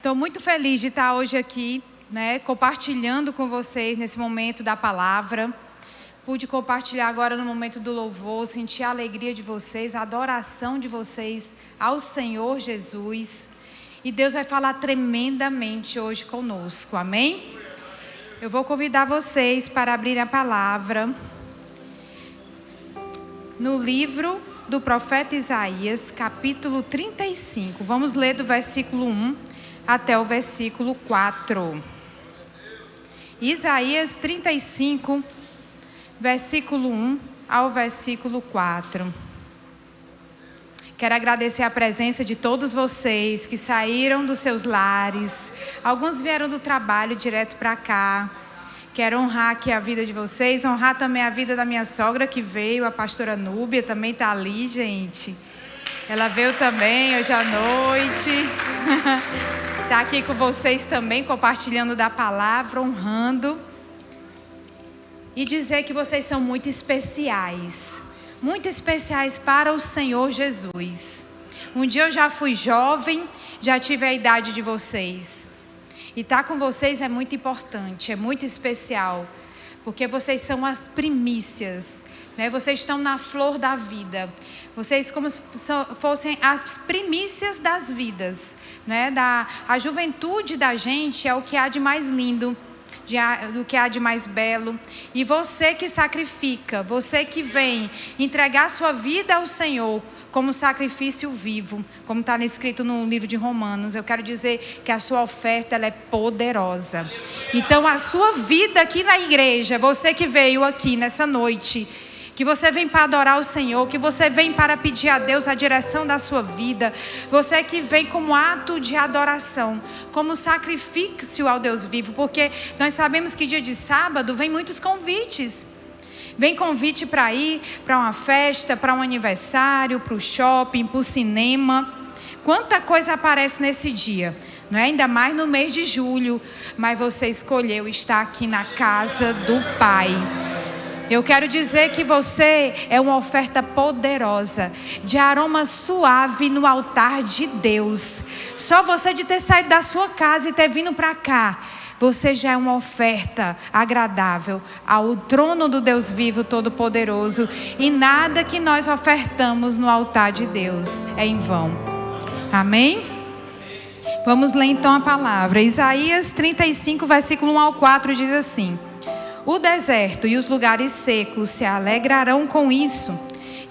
Estou muito feliz de estar hoje aqui, compartilhando com vocês nesse momento da palavra. Pude compartilhar agora no momento do louvor, sentir a alegria de vocês, a adoração de vocês ao Senhor Jesus. E Deus vai falar tremendamente hoje conosco, amém? Eu vou convidar vocês para abrir a palavra no livro do profeta Isaías, capítulo 35. Vamos ler do versículo 1 até o versículo 4. Isaías 35, versículo 1 ao versículo 4. Quero agradecer a presença de todos vocês que saíram dos seus lares. Alguns vieram do trabalho direto para cá. Quero honrar aqui a vida de vocês, honrar também a vida da minha sogra que veio, a pastora Núbia, também está ali, gente. Ela veio também hoje à noite. Está aqui com vocês também, compartilhando da palavra, honrando. E dizer que vocês são muito especiais para o Senhor Jesus. Um dia eu já fui jovem, já tive a idade de vocês. E estar com vocês é muito importante, é muito especial. Porque vocês são as primícias, Vocês estão na flor da vida. Vocês como se fossem as primícias das vidas, A juventude da gente é o que há de mais lindo, do que há de mais belo. E você que sacrifica, você que vem entregar sua vida ao Senhor como sacrifício vivo, como está escrito no livro de Romanos, eu quero dizer que a sua oferta ela é poderosa. Então a sua vida aqui na igreja, você que veio aqui nessa noite, que você vem para adorar o Senhor, que você vem para pedir a Deus a direção da sua vida, você que vem como ato de adoração, como sacrifício ao Deus vivo, porque nós sabemos que dia de sábado vem muitos convites. Vem convite para ir para uma festa, para um aniversário, para o shopping, para o cinema. Quanta coisa aparece nesse dia, Ainda mais no mês de julho, mas você escolheu estar aqui na casa do Pai. Eu quero dizer que você é uma oferta poderosa, de aroma suave no altar de Deus. Só você de ter saído da sua casa e ter vindo para cá, você já é uma oferta agradável ao trono do Deus vivo todo-poderoso. E nada que nós ofertamos no altar de Deus é em vão. Amém? Vamos ler então a palavra. Isaías 35, versículo 1 ao 4 diz assim: o deserto e os lugares secos se alegrarão com isso,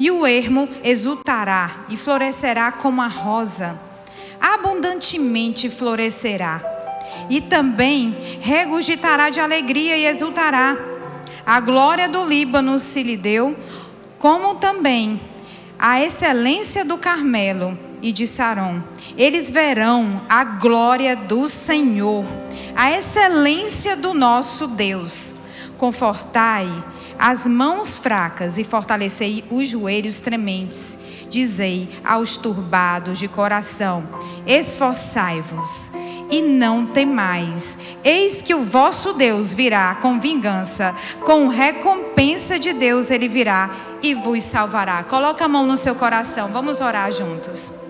e o ermo exultará e florescerá como a rosa, abundantemente florescerá, e também regurgitará de alegria e exultará. A glória do Líbano se lhe deu, como também a excelência do Carmelo e de Saron. Eles verão a glória do Senhor, a excelência do nosso Deus. Confortai as mãos fracas e fortalecei os joelhos trementes. Dizei aos turbados de coração: esforçai-vos e não temais. Eis que o vosso Deus virá com vingança, com recompensa de Deus ele virá e vos salvará. Coloca a mão no seu coração, vamos orar juntos.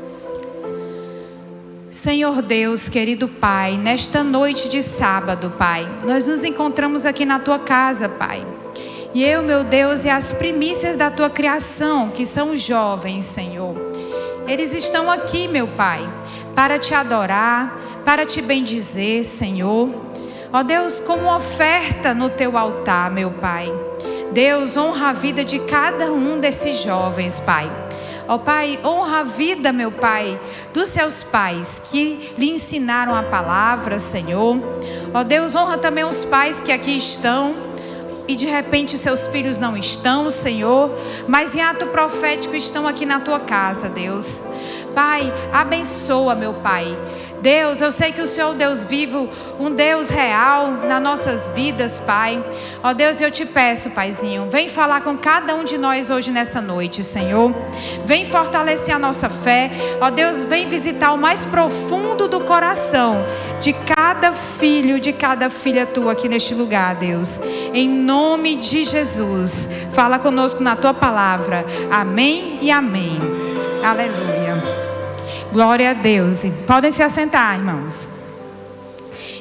Senhor Deus, querido Pai, nesta noite de sábado, Pai, nós nos encontramos aqui na Tua casa, Pai. E eu, meu Deus, e as primícias da Tua criação, que são os jovens, Senhor. Eles estão aqui, meu Pai, para Te adorar, para Te bendizer, Senhor. Ó Deus, como oferta no Teu altar, meu Pai. Deus, honra a vida de cada um desses jovens, Pai. Ó Pai, honra a vida, meu Pai, dos seus pais que lhe ensinaram a palavra, Senhor. Ó Deus, honra também os pais que aqui estão e de repente seus filhos não estão, Senhor, mas em ato profético estão aqui na Tua casa, Deus. Pai, abençoa, meu Pai. Deus, eu sei que o Senhor é o Deus vivo, um Deus real nas nossas vidas, Pai. Ó Deus, eu te peço, Paizinho, vem falar com cada um de nós hoje nessa noite, Senhor. Vem fortalecer a nossa fé. Ó Deus, vem visitar o mais profundo do coração de cada filho, de cada filha Tua aqui neste lugar, Deus. Em nome de Jesus, fala conosco na Tua palavra. Amém e amém. Aleluia. Glória a Deus. Podem se assentar, irmãos.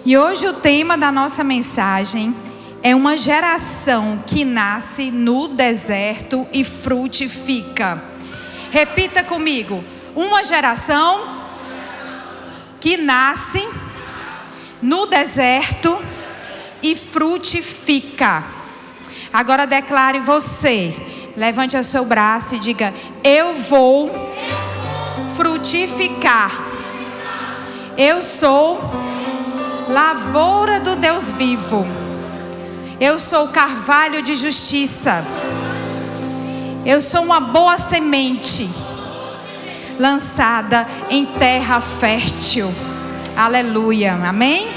E hoje o tema da nossa mensagem é uma geração que nasce no deserto e frutifica. Repita comigo: uma geração que nasce no deserto e frutifica. Agora declare você. Levante o seu braço e diga: eu vou frutificar. Eu sou lavoura do Deus vivo. Eu sou carvalho de justiça. Eu sou uma boa semente lançada em terra fértil. Aleluia, amém?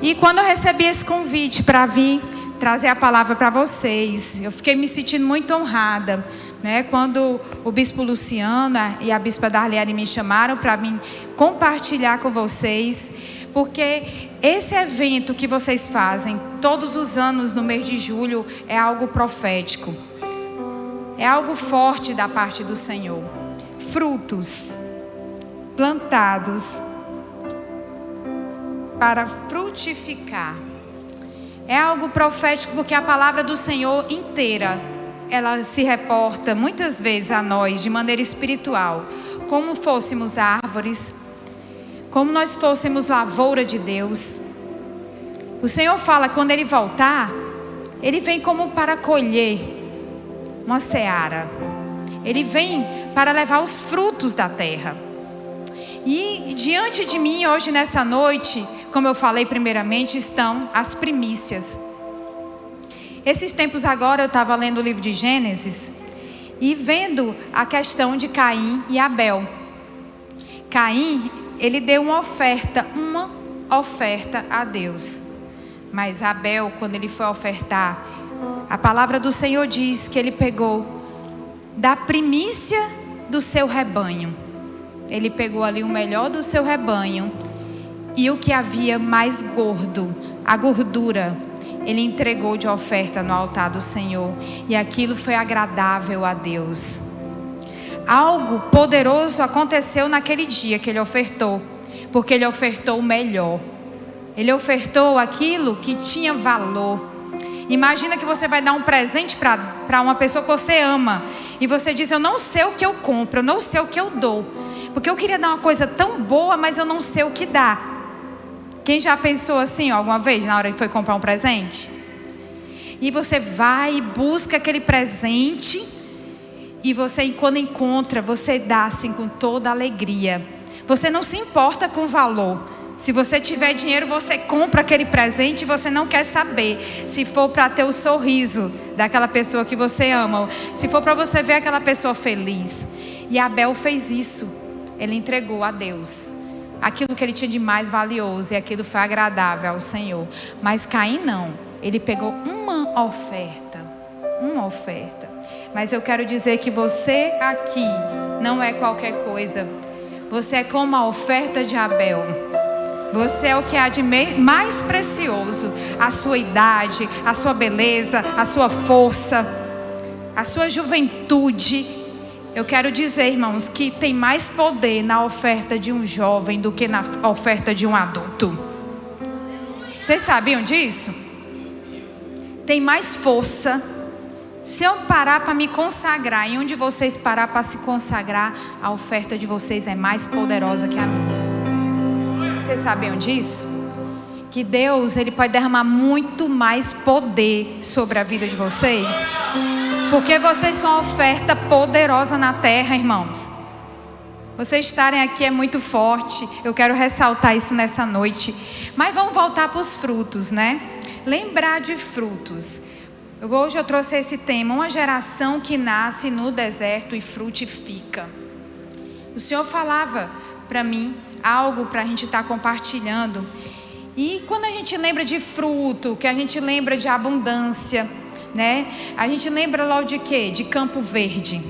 E quando eu recebi esse convite para vir trazer a palavra para vocês, eu fiquei me sentindo muito honrada, né? Quando o bispo Luciano e a bispa Darliane me chamaram para mim compartilhar com vocês, porque esse evento que vocês fazem todos os anos no mês de julho é algo profético, é algo forte da parte do Senhor. Frutos plantados para frutificar. É algo profético porque a palavra do Senhor inteira, ela se reporta muitas vezes a nós de maneira espiritual, como fôssemos árvores, como nós fôssemos lavoura de Deus. O Senhor fala que quando Ele voltar, Ele vem como para colher uma seara. Ele vem para levar os frutos da terra. E diante de mim hoje nessa noite, como eu falei primeiramente, estão as primícias. Esses tempos agora eu estava lendo o livro de Gênesis e vendo a questão de Caim e Abel. Caim, ele deu uma oferta a Deus. Mas Abel, quando ele foi ofertar, a palavra do Senhor diz que ele pegou da primícia do seu rebanho. Ele pegou ali o melhor do seu rebanho e o que havia mais gordo, a gordura, ele entregou de oferta no altar do Senhor. E aquilo foi agradável a Deus. Algo poderoso aconteceu naquele dia que ele ofertou, porque ele ofertou o melhor. Ele ofertou aquilo que tinha valor. Imagina que você vai dar um presente para uma pessoa que você ama, e você diz: eu não sei o que eu compro, eu não sei o que eu dou, porque eu queria dar uma coisa tão boa, mas eu não sei o que dá. Quem já pensou assim alguma vez na hora que foi comprar um presente? E você vai e busca aquele presente, e você, quando encontra, você dá assim com toda alegria. Você não se importa com o valor. Se você tiver dinheiro, você compra aquele presente e você não quer saber. Se for para ter o sorriso daquela pessoa que você ama, se for para você ver aquela pessoa feliz. E Abel fez isso. Ele entregou a Deus aquilo que ele tinha de mais valioso, e aquilo foi agradável ao Senhor. Mas Caim não. Ele pegou uma oferta. Mas eu quero dizer que você aqui não é qualquer coisa. Você é como a oferta de Abel. Você é o que há de mais precioso. A sua idade, a sua beleza, a sua força, a sua juventude. Eu quero dizer, irmãos, que tem mais poder na oferta de um jovem do que na oferta de um adulto. Vocês sabiam disso? Tem mais força. Se eu parar para me consagrar, e onde vocês parar para se consagrar, a oferta de vocês é mais poderosa que a minha. Vocês sabiam disso? Que Deus, Ele pode derramar muito mais poder sobre a vida de vocês, porque vocês são uma oferta poderosa na terra, irmãos. Vocês estarem aqui é muito forte. Eu quero ressaltar isso nessa noite. Mas vamos voltar para os frutos, né? Lembrar de frutos. Hoje eu trouxe esse tema: uma geração que nasce no deserto e frutifica. O Senhor falava para mim algo para a gente estar compartilhando. E quando a gente lembra de fruto, que a gente lembra de abundância, né? A gente lembra logo de quê? De Campo Verde.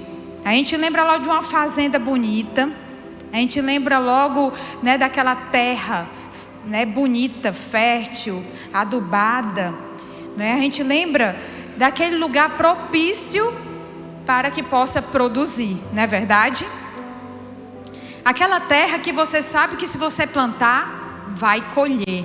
A gente lembra logo de uma fazenda bonita. A gente lembra logo, né, daquela terra, né, bonita, fértil, adubada, né? A gente lembra daquele lugar propício para que possa produzir, não é verdade? Aquela terra que você sabe que se você plantar, vai colher.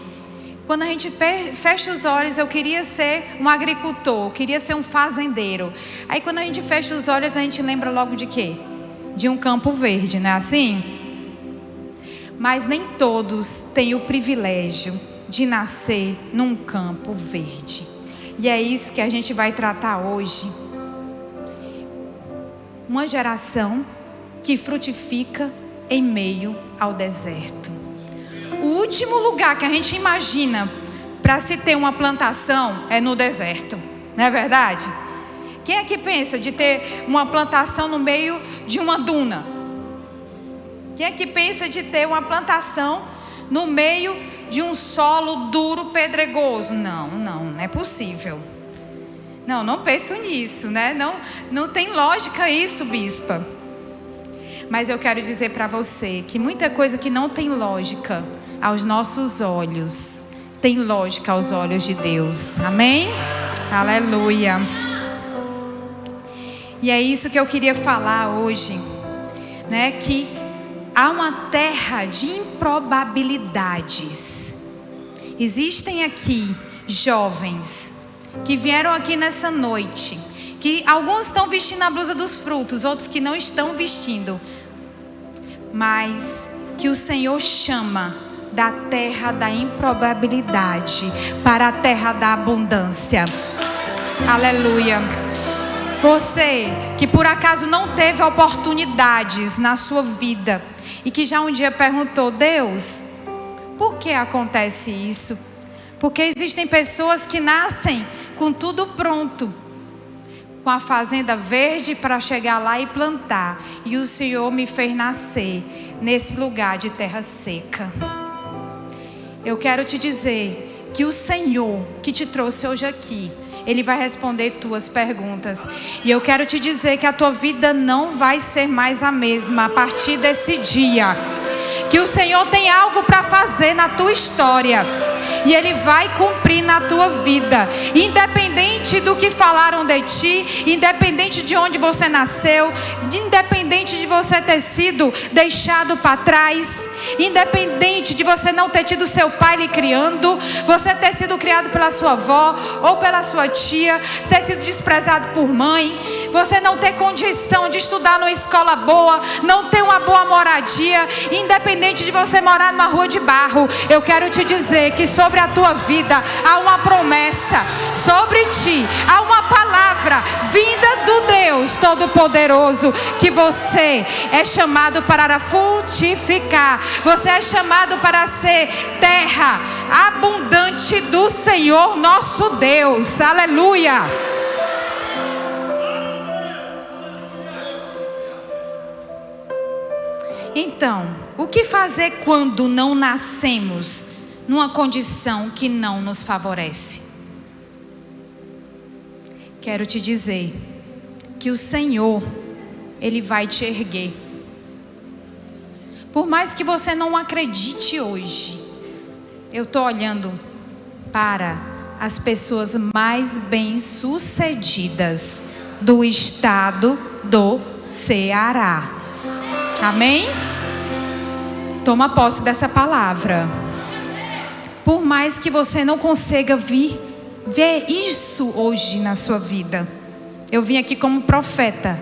Quando a gente fecha os olhos, eu queria ser um agricultor, eu queria ser um fazendeiro. Aí quando a gente fecha os olhos, a gente lembra logo de quê? De um campo verde, não é assim? Mas nem todos têm o privilégio de nascer num campo verde. E é isso que a gente vai tratar hoje. Uma geração que frutifica em meio ao deserto. O último lugar que a gente imagina para se ter uma plantação é no deserto, não é verdade? Quem é que pensa de ter uma plantação no meio de uma duna? Quem é que pensa de ter uma plantação no meio de um solo duro, pedregoso? Não é possível. Não penso nisso, né? Não tem lógica isso, bispa. Mas eu quero dizer para você que muita coisa que não tem lógica aos nossos olhos, tem lógica aos olhos de Deus. Amém? Aleluia. E é isso que eu queria falar hoje, né? Que há uma terra de improbabilidades. Existem aqui jovens que vieram aqui nessa noite, que alguns estão vestindo a blusa dos frutos, outros que não estão vestindo, mas que o Senhor chama da terra da improbabilidade para a terra da abundância. Aleluia. Você que por acaso não teve oportunidades na sua vida e que já um dia perguntou: Deus, por que acontece isso? Porque existem pessoas que nascem com tudo pronto, com a fazenda verde para chegar lá e plantar, e o Senhor me fez nascer nesse lugar de terra seca. Eu quero te dizer que o Senhor que te trouxe hoje aqui, Ele vai responder tuas perguntas. E eu quero te dizer que a tua vida não vai ser mais a mesma a partir desse dia. Que o Senhor tem algo para fazer na tua história. E Ele vai cumprir na tua vida. Independente do que falaram de ti, independente de onde você nasceu, independente de você ter sido deixado para trás, independente de você não ter tido seu pai lhe criando, você ter sido criado pela sua avó ou pela sua tia, ter sido desprezado por mãe, você não ter condição de estudar numa escola boa, não ter uma boa moradia, independente de você morar numa rua de barro, eu quero te dizer que sobre a tua vida há uma promessa, sobre ti há uma palavra vinda do Deus Todo-Poderoso, que você é chamado para frutificar, você é chamado para ser terra abundante do Senhor nosso Deus. Aleluia. Então, o que fazer quando não nascemos numa condição que não nos favorece? Quero te dizer que o Senhor, Ele vai te erguer. Por mais que você não acredite hoje, eu estou olhando para as pessoas mais bem-sucedidas do estado do Ceará. Amém? Toma posse dessa palavra. Por mais que você não consiga ver isso hoje na sua vida, eu vim aqui como profeta.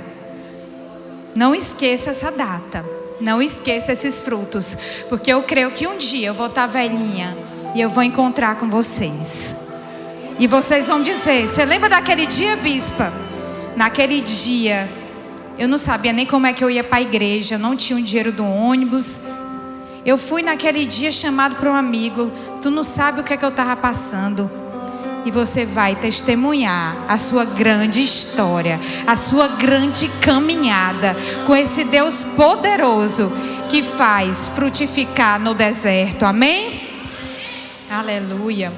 Não esqueça essa data. Não esqueça esses frutos. Porque eu creio que um dia eu vou estar velhinha e eu vou encontrar com vocês. E vocês vão dizer: você lembra daquele dia, bispa? Naquele dia eu não sabia nem como é que eu ia para a igreja, eu não tinha o dinheiro do ônibus. Eu fui naquele dia chamado por um amigo. Tu não sabe o que é que eu estava passando. E você vai testemunhar a sua grande história, a sua grande caminhada com esse Deus poderoso que faz frutificar no deserto. Amém? Aleluia.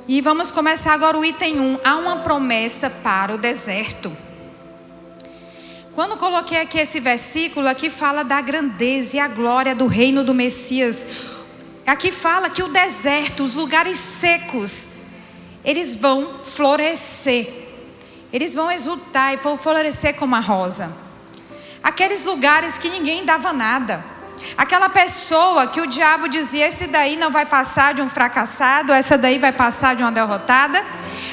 E vamos começar agora o item 1. Há uma promessa para o deserto. Quando coloquei aqui esse versículo, aqui fala da grandeza e a glória do reino do Messias. Aqui fala que o deserto, os lugares secos, eles vão florescer. Eles vão exultar e vão florescer como a rosa. Aqueles lugares que ninguém dava nada, Aquela pessoa que o diabo dizia: esse daí não vai passar de um fracassado, essa daí vai passar de uma derrotada.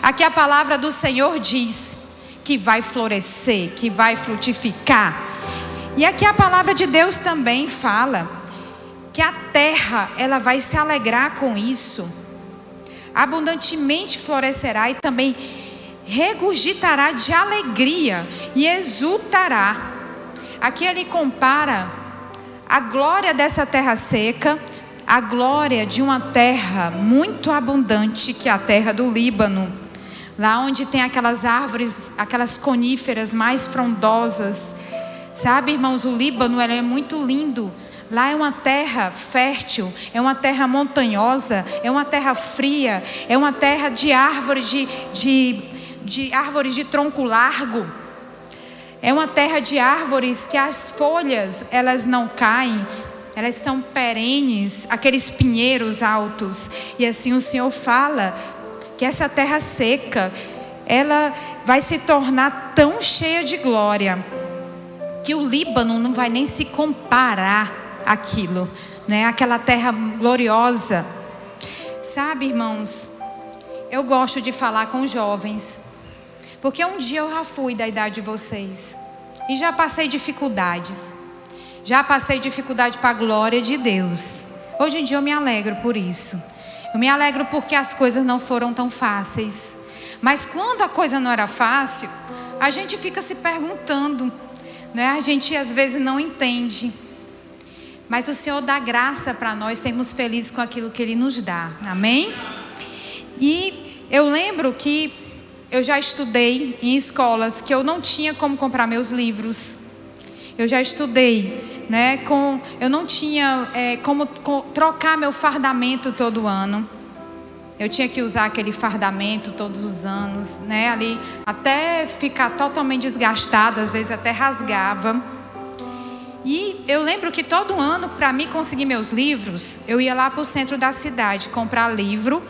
Aqui a palavra do Senhor diz que vai florescer, que vai frutificar. E aqui a palavra de Deus também fala que a terra, ela vai se alegrar com isso. Abundantemente florescerá e também regurgitará de alegria e exultará. Aqui ele compara a glória dessa terra seca, a glória de uma terra muito abundante, que é a terra do Líbano. Lá onde tem aquelas árvores, aquelas coníferas mais frondosas. Sabe, irmãos, o Líbano, ele é muito lindo. Lá é uma terra fértil, é uma terra montanhosa, é uma terra fria, é uma terra de árvores de árvores de tronco largo. É uma terra de árvores que as folhas, elas não caem, elas são perenes, aqueles pinheiros altos. E assim o Senhor fala que essa terra seca, ela vai se tornar tão cheia de glória, que o Líbano não vai nem se comparar àquilo, né? Aquela terra gloriosa. Sabe, irmãos, eu gosto de falar com jovens, porque um dia eu já fui da idade de vocês, e já passei dificuldades, para a glória de Deus. Hoje em dia eu me alegro por isso. Eu me alegro porque as coisas não foram tão fáceis. Mas quando a coisa não era fácil, a gente fica se perguntando, né? A gente às vezes não entende. Mas o Senhor dá graça para nós sermos felizes com aquilo que Ele nos dá. Amém? E eu lembro que eu já estudei em escolas que eu não tinha como comprar meus livros. Eu já estudei, né? Eu não tinha como trocar meu fardamento todo ano. Eu tinha que usar aquele fardamento todos os anos, né? Ali até ficar totalmente desgastado, às vezes até rasgava. E eu lembro que todo ano, para mim conseguir meus livros, eu ia lá para o centro da cidade comprar livro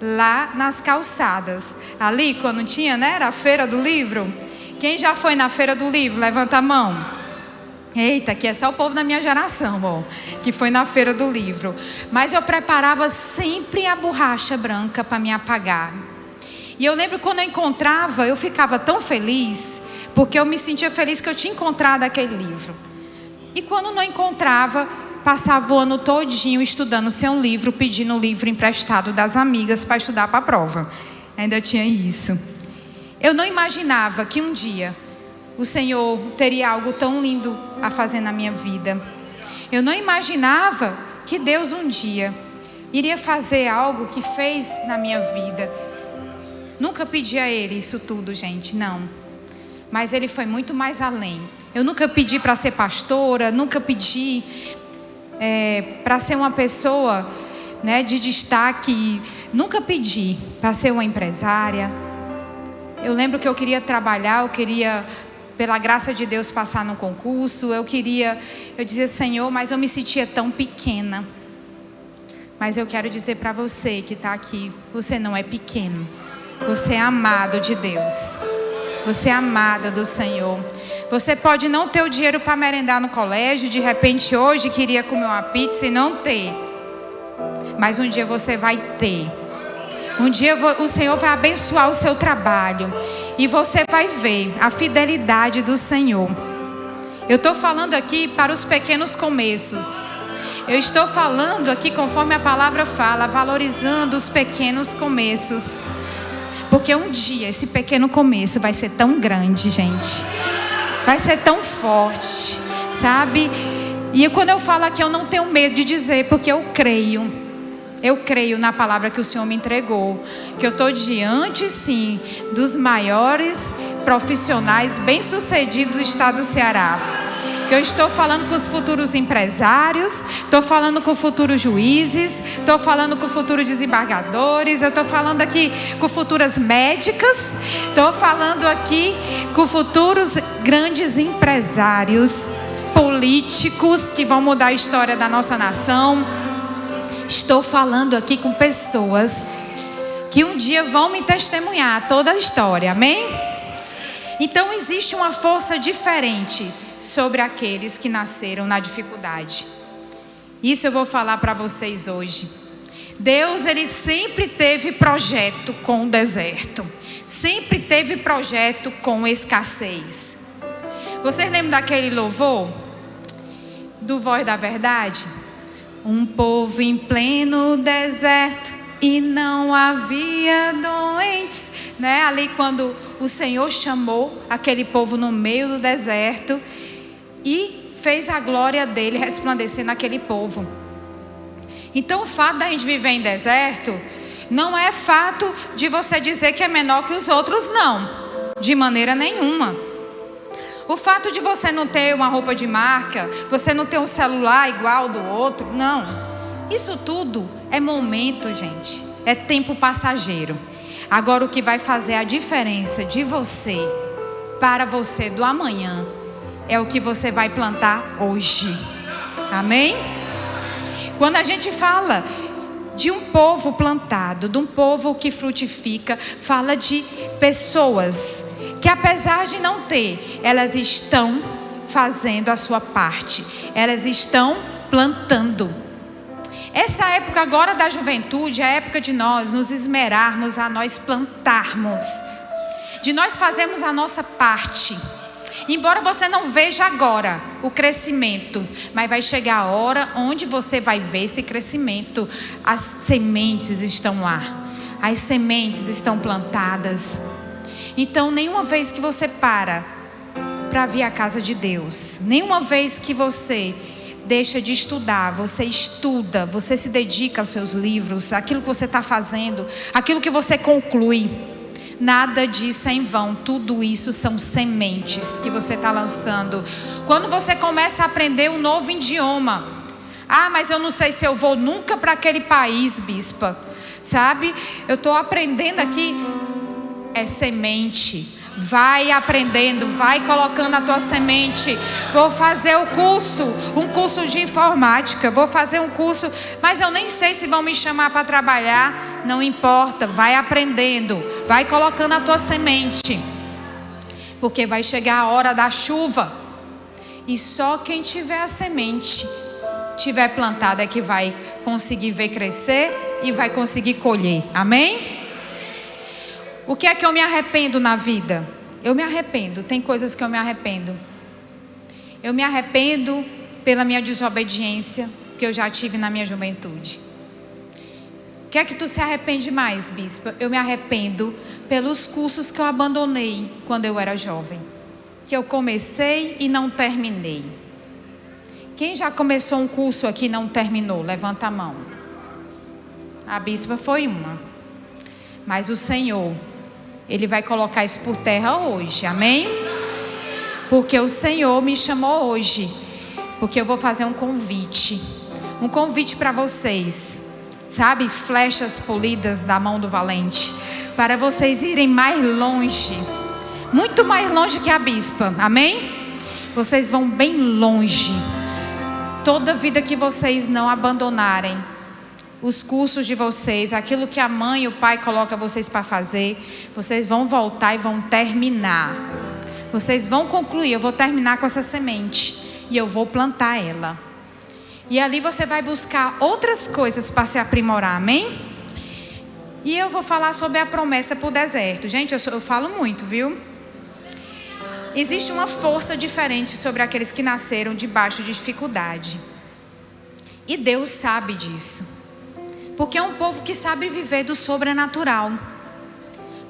lá nas calçadas. Ali, quando tinha, né? Era a feira do livro. Quem já foi na feira do livro? Levanta a mão. Eita, aqui é só o povo da minha geração, ó, que foi na feira do livro. Mas eu preparava sempre a borracha branca para me apagar. E eu lembro quando eu encontrava, eu ficava tão feliz, porque eu me sentia feliz que eu tinha encontrado aquele livro. E quando não encontrava, passava o ano todinho estudando sem um livro, pedindo o livro emprestado das amigas para estudar para a prova. Ainda tinha isso. Eu não imaginava que um dia o Senhor teria algo tão lindo a fazer na minha vida. Eu não imaginava que Deus um dia iria fazer algo que fez na minha vida. Nunca pedi a Ele isso tudo, gente, não. Mas Ele foi muito mais além. Eu nunca pedi para ser pastora, nunca pedi para ser uma pessoa, né, de destaque. Nunca pedi para ser uma empresária. Eu lembro que eu queria trabalhar, eu queria, pela graça de Deus, passar no concurso. Eu dizia: Senhor, mas eu me sentia tão pequena. Mas eu quero dizer para você que está aqui, você não é pequeno. Você é amado de Deus. Você é amada do Senhor. Você pode não ter o dinheiro para merendar no colégio. De repente hoje queria comer uma pizza e não ter. Mas um dia você vai ter. Um dia o Senhor vai abençoar o seu trabalho. E você vai ver a fidelidade do Senhor. Eu estou falando aqui para os pequenos começos. Eu estou falando aqui conforme a palavra fala, valorizando os pequenos começos. Porque um dia esse pequeno começo vai ser tão grande, gente. Vai ser tão forte, sabe? E quando eu falo aqui, eu não tenho medo de dizer, porque eu creio. Eu creio na palavra que o Senhor me entregou. Que eu estou diante, sim, dos maiores profissionais bem-sucedidos do estado do Ceará. Que eu estou falando com os futuros empresários, estou falando com futuros juízes, estou falando com futuros desembargadores, eu estou falando aqui com futuras médicas, estou falando aqui com futuros grandes empresários, políticos que vão mudar a história da nossa nação. Estou falando aqui com pessoas que um dia vão me testemunhar toda a história, amém? Então existe uma força diferente sobre aqueles que nasceram na dificuldade. Isso eu vou falar para vocês hoje. Deus, ele sempre teve projeto com o deserto. Sempre teve projeto com escassez. Vocês lembram daquele louvor? Do Voz da Verdade? Um povo em pleno deserto e não havia doentes, né? Ali quando o Senhor chamou aquele povo no meio do deserto e fez a glória dele resplandecer naquele povo. Então o fato da gente viver em deserto não é fato de você dizer que é menor que os outros, não, de maneira nenhuma. O fato de você não ter uma roupa de marca, você não ter um celular igual do outro, não. Isso tudo é momento, gente. É tempo passageiro. Agora o que vai fazer a diferença de você para você do amanhã é o que você vai plantar hoje. Amém? Quando a gente fala de um povo plantado, de um povo que frutifica, fala de pessoas que, apesar de não ter, elas estão fazendo a sua parte, elas estão plantando. Essa época agora da juventude é a época de nós nos esmerarmos a nós plantarmos, de nós fazermos a nossa parte. Embora você não veja agora o crescimento, mas vai chegar a hora onde você vai ver esse crescimento. As sementes estão lá, as sementes estão plantadas. Então, nenhuma vez que você para vir à casa de Deus, nenhuma vez que você deixa de estudar, você estuda, você se dedica aos seus livros, aquilo que você está fazendo, aquilo que você conclui, nada disso é em vão. Tudo isso são sementes que você está lançando. Quando você começa a aprender um novo idioma, mas eu não sei se eu vou nunca para aquele país, bispa, sabe? Eu estou aprendendo aqui. É semente. Vai aprendendo, vai colocando a tua semente. Vou fazer um curso de informática, vou fazer um curso, mas eu nem sei se vão me chamar para trabalhar. Não importa, vai aprendendo, vai colocando a tua semente, porque vai chegar a hora da chuva, e só quem tiver a semente, tiver plantada, é que vai conseguir ver crescer e vai conseguir colher. Amém? O que é que eu me arrependo na vida? Eu me arrependo, tem coisas que eu me arrependo. Eu me arrependo pela minha desobediência que eu já tive na minha juventude. O que é que tu se arrepende mais, bispa? Eu me arrependo pelos cursos que eu abandonei quando eu era jovem, que eu comecei e não terminei. Quem já começou um curso aqui e não terminou? Levanta a mão. A bispa foi uma. Mas o Senhor, Ele vai colocar isso por terra hoje, amém? Porque o Senhor me chamou hoje, porque eu vou fazer um convite para vocês, sabe? Flechas polidas da mão do valente, para vocês irem mais longe, muito mais longe que a bispa, amém? Vocês vão bem longe. Toda vida que vocês não abandonarem os cursos de vocês, aquilo que a mãe e o pai colocam vocês para fazer, vocês vão voltar e vão terminar. Vocês vão concluir. Eu vou terminar com essa semente e eu vou plantar ela. E ali você vai buscar outras coisas para se aprimorar, amém? E eu vou falar sobre a promessa para o deserto. Gente, eu falo muito, viu? Existe uma força diferente sobre aqueles que nasceram debaixo de dificuldade. E Deus sabe disso. Porque é um povo que sabe viver do sobrenatural.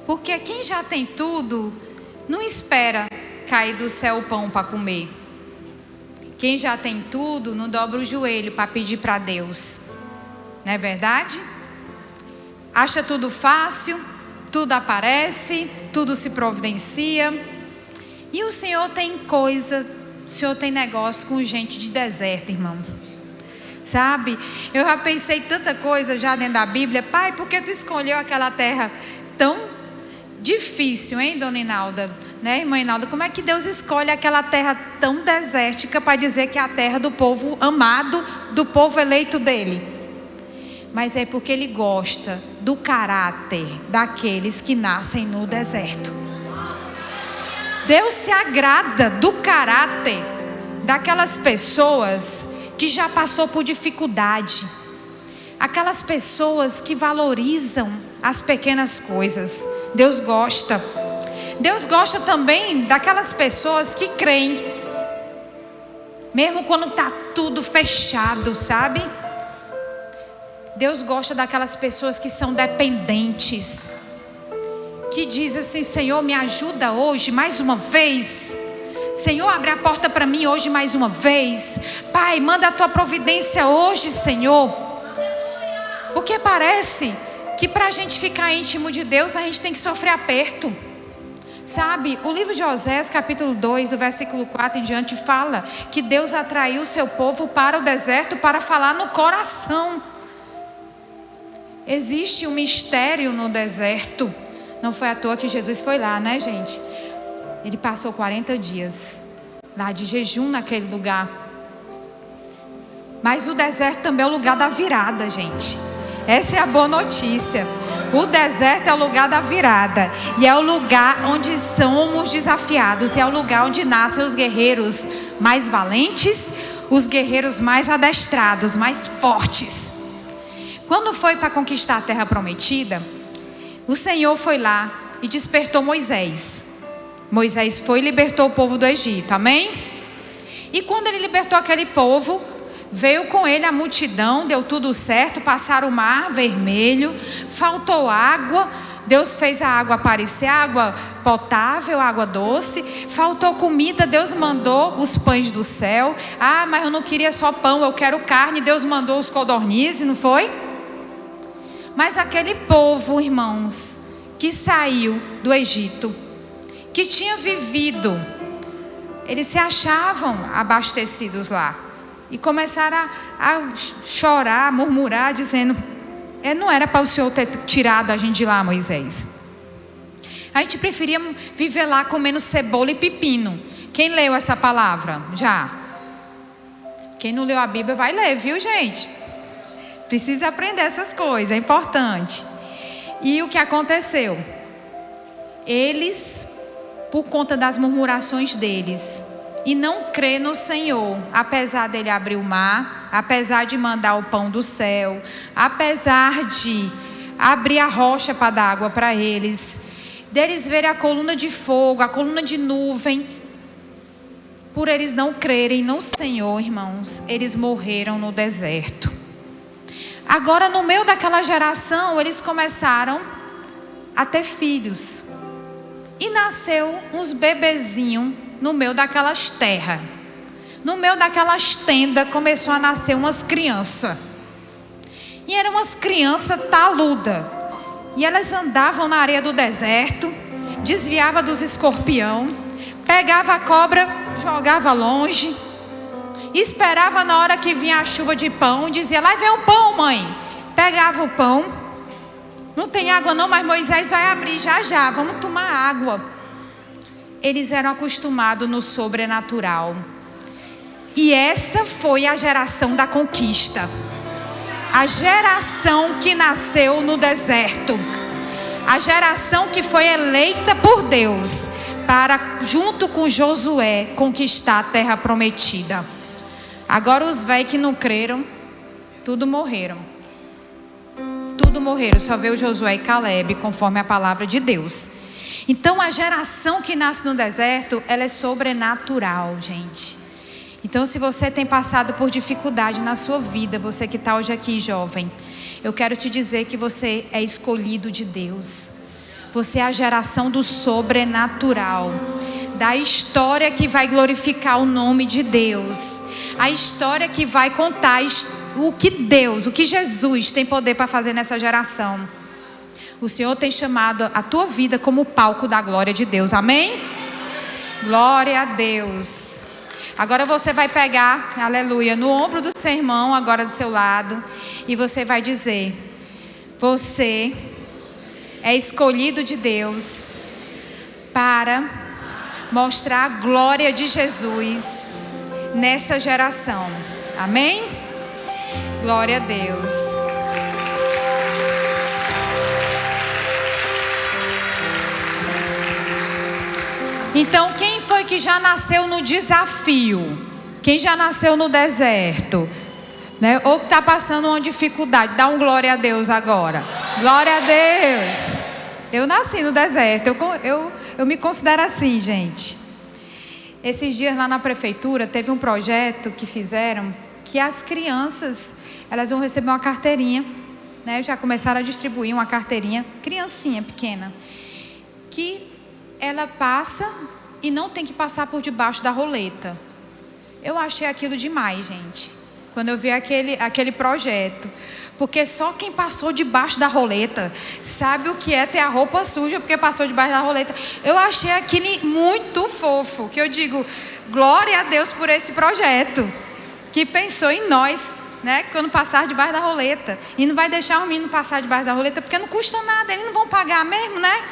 Porque quem já tem tudo, não espera cair do céu o pão para comer. Quem já tem tudo, não dobra o joelho para pedir para Deus. Não é verdade? Acha tudo fácil, tudo aparece, tudo se providencia. E o Senhor tem o Senhor tem negócio com gente de deserto, irmão. Sabe, eu já pensei tanta coisa já dentro da Bíblia. Pai, por que tu escolheu aquela terra tão difícil, hein, dona Inalda? Né, irmã Inalda? Como é que Deus escolhe aquela terra tão desértica para dizer que é a terra do povo amado, do povo eleito dele? Mas é porque Ele gosta do caráter daqueles que nascem no deserto. Deus se agrada do caráter daquelas pessoas que já passou por dificuldade. Aquelas pessoas que valorizam as pequenas coisas. Deus gosta. Deus gosta também daquelas pessoas que creem, mesmo quando está tudo fechado, sabe? Deus gosta daquelas pessoas que são dependentes, que diz assim: Senhor, me ajuda hoje mais uma vez. Senhor, abre a porta para mim hoje mais uma vez. Pai, manda a tua providência hoje, Senhor. Porque parece que para a gente ficar íntimo de Deus, a gente tem que sofrer aperto. Sabe, o livro de Osés, capítulo 2, do versículo 4 em diante, fala que Deus atraiu o seu povo para o deserto para falar no coração. Existe um mistério no deserto. Não foi à toa que Jesus foi lá, né, gente? Ele passou 40 dias lá de jejum naquele lugar. Mas o deserto também é o lugar da virada, gente. Essa é a boa notícia. O deserto é o lugar da virada. E é o lugar onde somos desafiados. É o lugar onde nascem os guerreiros mais valentes, os guerreiros mais adestrados, mais fortes. Quando foi para conquistar a terra prometida, o Senhor foi lá e despertou Moisés. Moisés foi e libertou o povo do Egito, amém? E quando ele libertou aquele povo, veio com ele a multidão, deu tudo certo, passaram o mar vermelho, faltou água, Deus fez a água aparecer, água potável, água doce, faltou comida, Deus mandou os pães do céu. Ah, mas eu não queria só pão, eu quero carne, Deus mandou os codornizes, não foi? Mas aquele povo, irmãos, que saiu do Egito, que tinha vivido, eles se achavam abastecidos lá. E começaram a chorar, a murmurar, dizendo: não era para o Senhor ter tirado a gente de lá, Moisés. A gente preferia viver lá comendo cebola e pepino. Quem leu essa palavra? Já. Quem não leu a Bíblia vai ler, viu, gente? Precisa aprender essas coisas, é importante. E o que aconteceu? Eles, por conta das murmurações deles, e não crer no Senhor, apesar dele abrir o mar, apesar de mandar o pão do céu, apesar de abrir a rocha para dar água para eles, deles verem a coluna de fogo, a coluna de nuvem, por eles não crerem no Senhor, irmãos, eles morreram no deserto. Agora, no meio daquela geração, eles começaram a ter filhos, e nasceu uns bebezinhos no meio daquelas terras. No meio daquelas tendas começou a nascer umas crianças. E eram umas crianças taludas. E elas andavam na areia do deserto, desviavam dos escorpião, pegava a cobra, jogava longe, esperava na hora que vinha a chuva de pão, dizia: lá vem o pão, mãe. Pegava o pão. Não tem água não, mas Moisés vai abrir já, vamos tomar água. Eles eram acostumados no sobrenatural. E essa foi a geração da conquista. A geração que nasceu no deserto. A geração que foi eleita por Deus para, junto com Josué, conquistar a terra prometida. Agora os velhos que não creram, tudo morreram. Tudo morreram. Só veio Josué e Caleb, conforme a palavra de Deus. Então a geração que nasce no deserto, ela é sobrenatural, gente. Então se você tem passado por dificuldade na sua vida, você que está hoje aqui jovem, eu quero te dizer que você é escolhido de Deus. Você é a geração do sobrenatural, da história que vai glorificar o nome de Deus, a história que vai contar o que Deus, o que Jesus tem poder para fazer nessa geração. O Senhor tem chamado a tua vida como palco da glória de Deus, amém? Glória a Deus. Agora você vai pegar, aleluia, no ombro do seu irmão, agora do seu lado, e você vai dizer: você é escolhido de Deus para mostrar a glória de Jesus nessa geração, amém? Glória a Deus. Então, quem foi que já nasceu no desafio? Quem já nasceu no deserto, né? Ou que está passando uma dificuldade, dá um glória a Deus agora. Glória a Deus. Eu nasci no deserto, eu me considero assim, gente. Esses dias lá na prefeitura teve um projeto que fizeram, que as crianças, elas vão receber uma carteirinha, né? Já começaram a distribuir uma carteirinha, criancinha pequena, que ela passa e não tem que passar por debaixo da roleta. Eu achei aquilo demais, gente, quando eu vi aquele projeto. Porque só quem passou debaixo da roleta sabe o que é ter a roupa suja porque passou debaixo da roleta. Eu achei aquilo muito fofo, que eu digo, glória a Deus por esse projeto, que pensou em nós, né? Quando passar debaixo da roleta. E não vai deixar o menino passar debaixo da roleta, porque não custa nada, eles não vão pagar mesmo, né?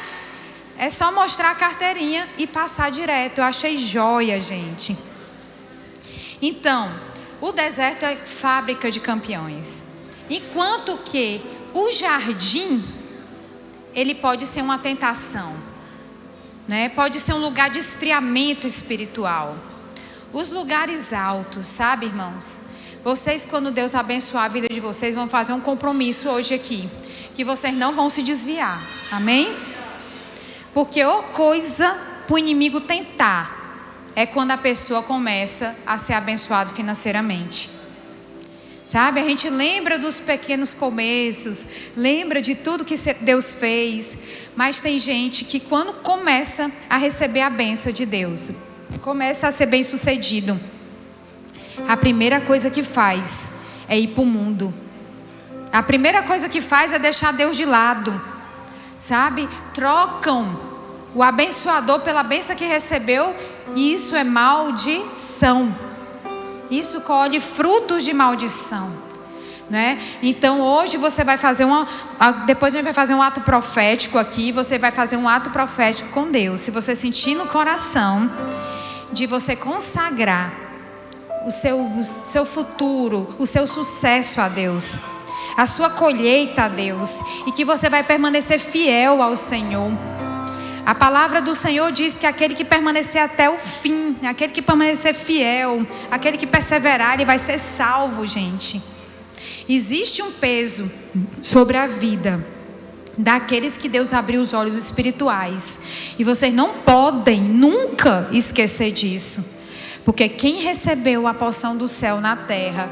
É só mostrar a carteirinha e passar direto. Eu achei joia, gente. Então, o deserto é fábrica de campeões. Enquanto que o jardim, ele pode ser uma tentação, né? Pode ser um lugar de esfriamento espiritual. Os lugares altos, sabe, irmãos? Vocês, quando Deus abençoar a vida de vocês, vão fazer um compromisso hoje aqui, que vocês não vão se desviar. Amém? Porque a coisa para o inimigo tentar é quando a pessoa começa a ser abençoada financeiramente. Sabe, a gente lembra dos pequenos começos, lembra de tudo que Deus fez, mas tem gente que quando começa a receber a bênção de Deus, começa a ser bem sucedido, a primeira coisa que faz é ir para o mundo. A primeira coisa que faz é deixar Deus de lado, sabe? Trocam o abençoador pela bênção que recebeu, e isso é maldição. Isso colhe frutos de maldição, né? Então hoje você vai fazer depois a gente vai fazer um ato profético aqui. Você vai fazer um ato profético com Deus. Se você sentir no coração de você consagrar o seu futuro, o seu sucesso a Deus, a sua colheita a Deus, e que você vai permanecer fiel ao Senhor. A palavra do Senhor diz que aquele que permanecer até o fim, aquele que permanecer fiel, aquele que perseverar, ele vai ser salvo, gente. Existe um peso sobre a vida daqueles que Deus abriu os olhos espirituais. E vocês não podem nunca esquecer disso. Porque quem recebeu a porção do céu na terra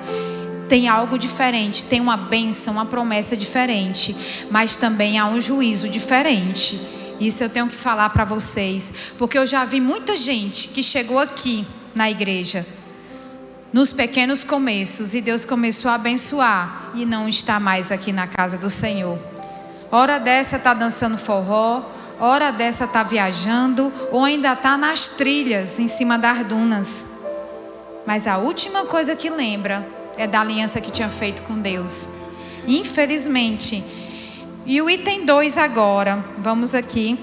tem algo diferente, tem uma bênção, uma promessa diferente, mas também há um juízo diferente. Isso eu tenho que falar para vocês, porque eu já vi muita gente que chegou aqui na igreja, nos pequenos começos, e Deus começou a abençoar, e não está mais aqui na casa do Senhor. Hora dessa está dançando forró, hora dessa está viajando, ou ainda está nas trilhas, em cima das dunas. Mas a última coisa que lembra é da aliança que tinha feito com Deus. Infelizmente. E o item 2 agora, vamos aqui.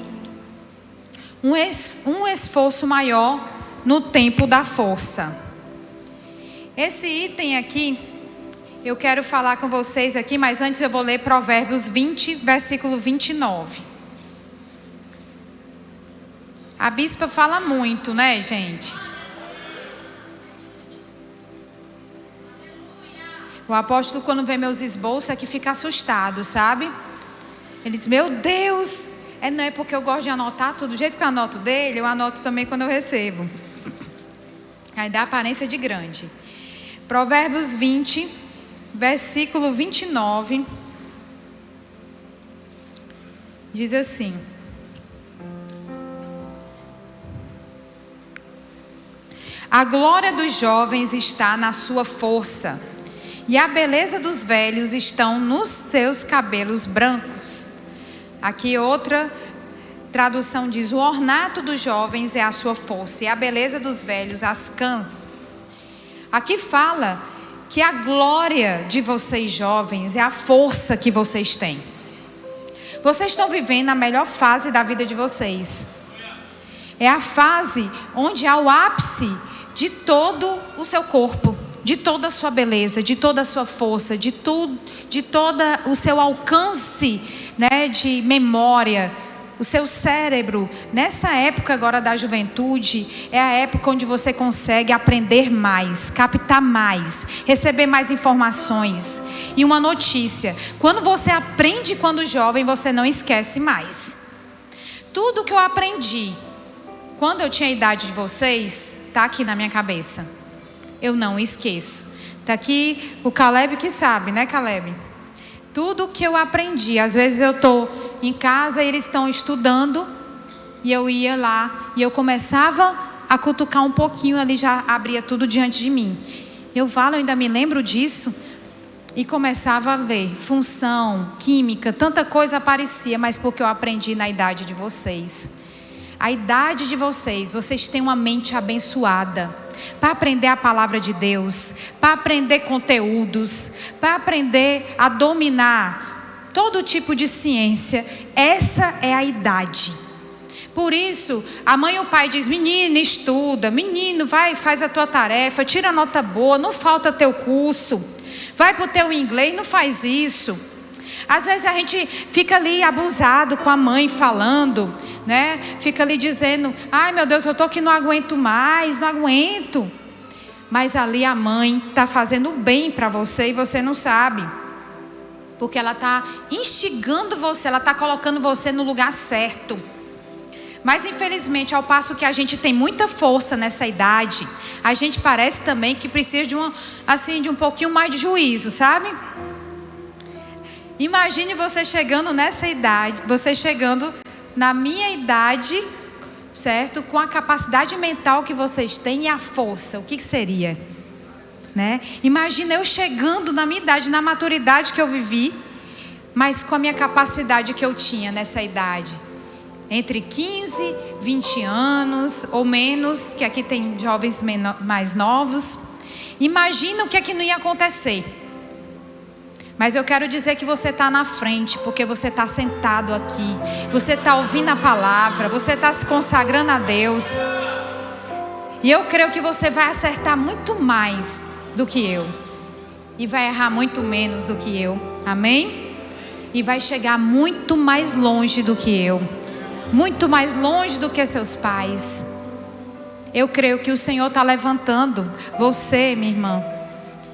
Um esforço maior no tempo da força. Esse item aqui, eu quero falar com vocês aqui, mas antes eu vou ler Provérbios 20, versículo 29. A bispa fala muito, né, gente? O apóstolo, quando vê meus esboços, é que fica assustado, sabe? Ele diz, meu Deus, não é porque eu gosto de anotar tudo, do jeito que eu anoto dele, eu anoto também quando eu recebo. Aí dá aparência de grande. Provérbios 20, versículo 29, diz assim: a glória dos jovens está na sua força, e a beleza dos velhos estão nos seus cabelos brancos. Aqui outra tradução diz: o ornato dos jovens é a sua força, e a beleza dos velhos as cãs. Aqui fala que a glória de vocês jovens é a força que vocês têm. Vocês estão vivendo a melhor fase da vida de vocês. É a fase onde há o ápice de todo o seu corpo, de toda a sua beleza, de toda a sua força, de todo o seu alcance, né, de memória, o seu cérebro, nessa época agora da juventude, é a época onde você consegue aprender mais, captar mais, receber mais informações. E uma notícia: quando você aprende quando jovem, você não esquece mais. Tudo que eu aprendi quando eu tinha a idade de vocês, está aqui na minha cabeça. Eu não esqueço. Está aqui o Caleb que sabe, né, Caleb? Tudo que eu aprendi, às vezes eu estou em casa e eles estão estudando, e eu ia lá, e eu começava a cutucar um pouquinho ali, já abria tudo diante de mim. Eu ainda me lembro disso, e começava a ver função, química, tanta coisa aparecia, mas porque eu aprendi na idade de vocês. A idade de vocês têm uma mente abençoada para aprender a palavra de Deus, para aprender conteúdos, para aprender a dominar todo tipo de ciência. Essa é a idade. Por isso, a mãe e o pai diz: menino, estuda, menino, vai, faz a tua tarefa, tira nota boa, não falta teu curso, vai para o teu inglês, não faz isso. Às vezes a gente fica ali abusado com a mãe falando, né? Fica ali dizendo: ai meu Deus, eu estou que não aguento mais, não aguento. Mas ali a mãe está fazendo bem para você e você não sabe. Porque ela está instigando você, ela está colocando você no lugar certo. Mas infelizmente, ao passo que a gente tem muita força nessa idade, a gente parece também que precisa de um pouquinho mais de juízo, sabe? Imagine você chegando nessa idade, você chegando na minha idade, certo? Com a capacidade mental que vocês têm e a força, o que seria? Né? Imagina eu chegando na minha idade, na maturidade que eu vivi, mas com a minha capacidade que eu tinha nessa idade, entre 15, 20 anos ou menos, que aqui tem jovens mais novos. Imagina o que é que não ia acontecer. Mas eu quero dizer que você está na frente, porque você está sentado aqui, você está ouvindo a palavra, você está se consagrando a Deus, e eu creio que você vai acertar muito mais do que eu, e vai errar muito menos do que eu, amém? E vai chegar muito mais longe do que eu, muito mais longe do que seus pais. Eu creio que o Senhor está levantando você, minha irmã,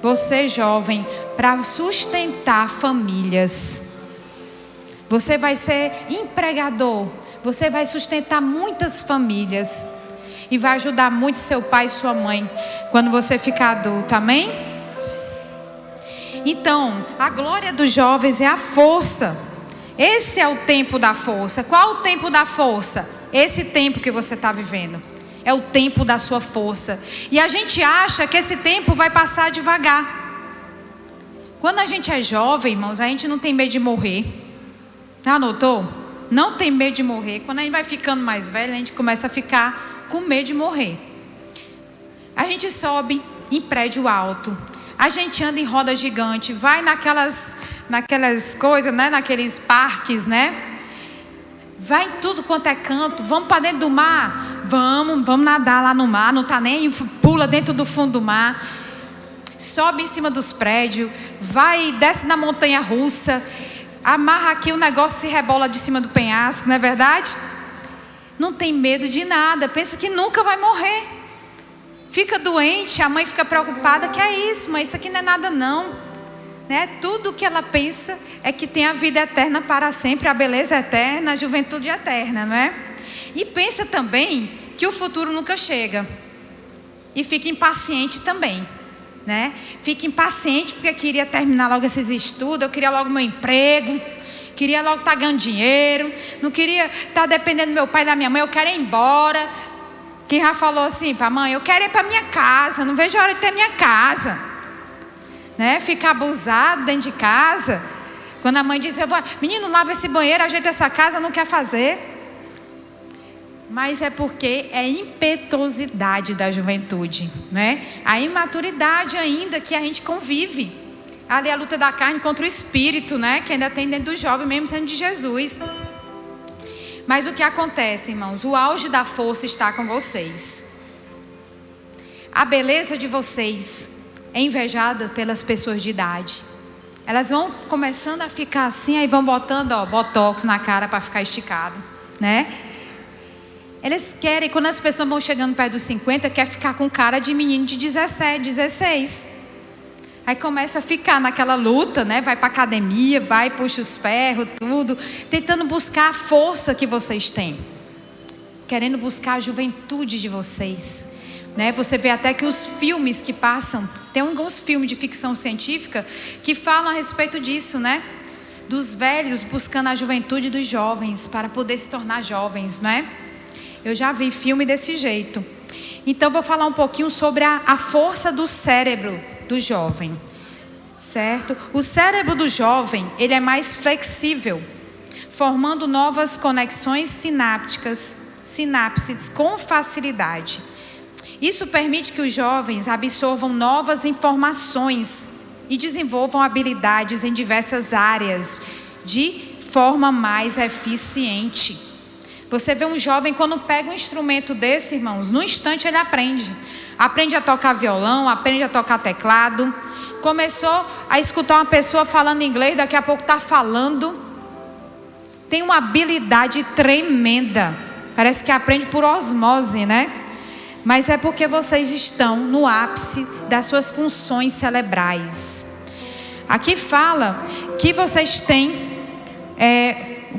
você jovem, para sustentar famílias. Você vai ser empregador, você vai sustentar muitas famílias, e vai ajudar muito seu pai e sua mãe quando você ficar adulto, amém? Então, a glória dos jovens é a força. Esse é o tempo da força. Qual o tempo da força? Esse tempo que você está vivendo é o tempo da sua força. E a gente acha que esse tempo vai passar devagar. Quando a gente é jovem, irmãos, a gente não tem medo de morrer. Já notou? Não tem medo de morrer. Quando a gente vai ficando mais velho, a gente começa a ficar com medo de morrer. A gente sobe em prédio alto, a gente anda em roda gigante, vai naquelas coisas, né? Naqueles parques, né? Vai em tudo quanto é canto. Vamos para dentro do mar? Vamos nadar lá no mar, não está nem, pula dentro do fundo do mar, sobe em cima dos prédios, vai, desce na montanha russa, amarra aqui, o negócio se rebola de cima do penhasco, não é verdade? Não tem medo de nada, pensa que nunca vai morrer. Fica doente, a mãe fica preocupada, que é isso, mas isso aqui não é nada não, né? Tudo que ela pensa é que tem a vida eterna para sempre, a beleza eterna, a juventude eterna, não é? E pensa também que o futuro nunca chega, e fica impaciente também, né? Fica impaciente porque queria terminar logo esses estudos, eu queria logo meu emprego, queria logo estar ganhando dinheiro, não queria estar dependendo do meu pai e da minha mãe, eu quero ir embora. Quem já falou assim para a mãe: eu quero ir para minha casa, não vejo a hora de ter minha casa, né? Fica abusado dentro de casa. Quando a mãe diz: menino, lava esse banheiro, ajeita essa casa, não quer fazer. Mas é porque é impetuosidade da juventude, né? A imaturidade ainda que a gente convive. Ali a luta da carne contra o espírito, né? Que ainda tem dentro do jovem, mesmo sendo de Jesus. Mas o que acontece, irmãos? O auge da força está com vocês. A beleza de vocês é invejada pelas pessoas de idade. Elas vão começando a ficar assim, aí vão botando botox na cara para ficar esticado. né? Eles querem, quando as pessoas vão chegando perto dos 50, quer ficar com cara de menino de 17, 16. Aí começa a ficar naquela luta, né? Vai para academia, vai, puxa os ferros, tudo, tentando buscar a força que vocês têm, querendo buscar a juventude de vocês, né? Você vê até que os filmes que passam, tem alguns filmes de ficção científica que falam a respeito disso, né? Dos velhos buscando a juventude dos jovens para poder se tornar jovens, né? Eu já vi filme desse jeito. Então vou falar um pouquinho sobre a força do cérebro do jovem, certo? O cérebro do jovem, ele é mais flexível, formando novas conexões sinapses com facilidade. Isso permite que os jovens absorvam novas informações e desenvolvam habilidades em diversas áreas de forma mais eficiente. Você vê um jovem, quando pega um instrumento desse, irmãos, no instante ele aprende. Aprende a tocar violão, aprende a tocar teclado. Começou a escutar uma pessoa falando inglês, daqui a pouco está falando. Tem uma habilidade tremenda. Parece que aprende por osmose, né? Mas é porque vocês estão no ápice das suas funções cerebrais. Aqui fala que vocês têm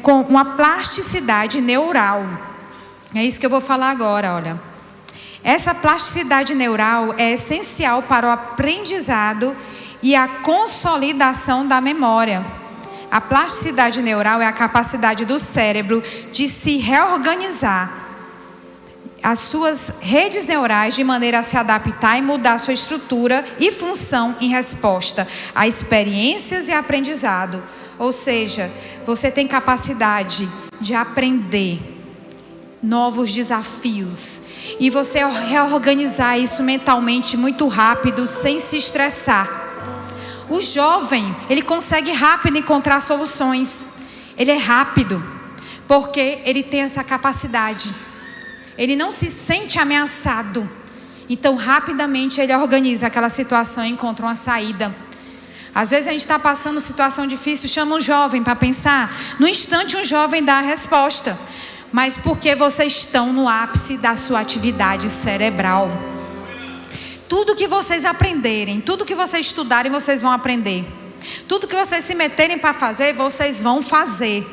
com uma plasticidade neural. É isso que eu vou falar agora, olha. Essa plasticidade neural é essencial para o aprendizado e a consolidação da memória. A plasticidade neural é a capacidade do cérebro de se reorganizar as suas redes neurais de maneira a se adaptar e mudar sua estrutura e função em resposta a experiências e aprendizado. Ou seja, você tem capacidade de aprender novos desafios e você reorganizar isso mentalmente muito rápido, sem se estressar. O jovem, ele consegue rápido encontrar soluções. Ele é rápido, porque ele tem essa capacidade. Ele não se sente ameaçado. Então, rapidamente, ele organiza aquela situação e encontra uma saída. Às vezes a gente está passando situação difícil, chama um jovem para pensar. No instante, um jovem dá a resposta. Mas porque vocês estão no ápice da sua atividade cerebral. Tudo que vocês aprenderem, tudo que vocês estudarem, vocês vão aprender. Tudo que vocês se meterem para fazer, vocês vão fazer.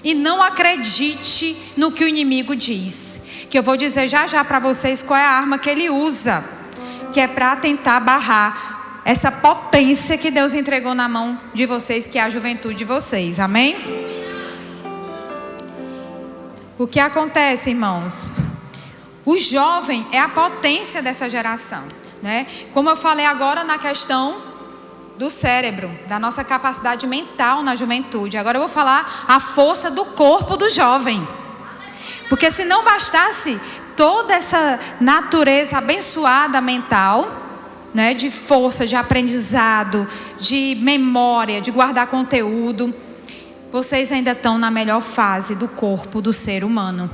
E não acredite no que o inimigo diz. Que eu vou dizer já para vocês qual é a arma que ele usa. Que é para tentar barrar essa potência que Deus entregou na mão de vocês, que é a juventude de vocês. Amém? O que acontece, irmãos? O jovem é a potência dessa geração, né? Como eu falei agora na questão do cérebro, da nossa capacidade mental na juventude. Agora eu vou falar a força do corpo do jovem. Porque se não bastasse toda essa natureza abençoada mental, né, de força, de aprendizado, de memória, de guardar conteúdo, vocês ainda estão na melhor fase do corpo do ser humano.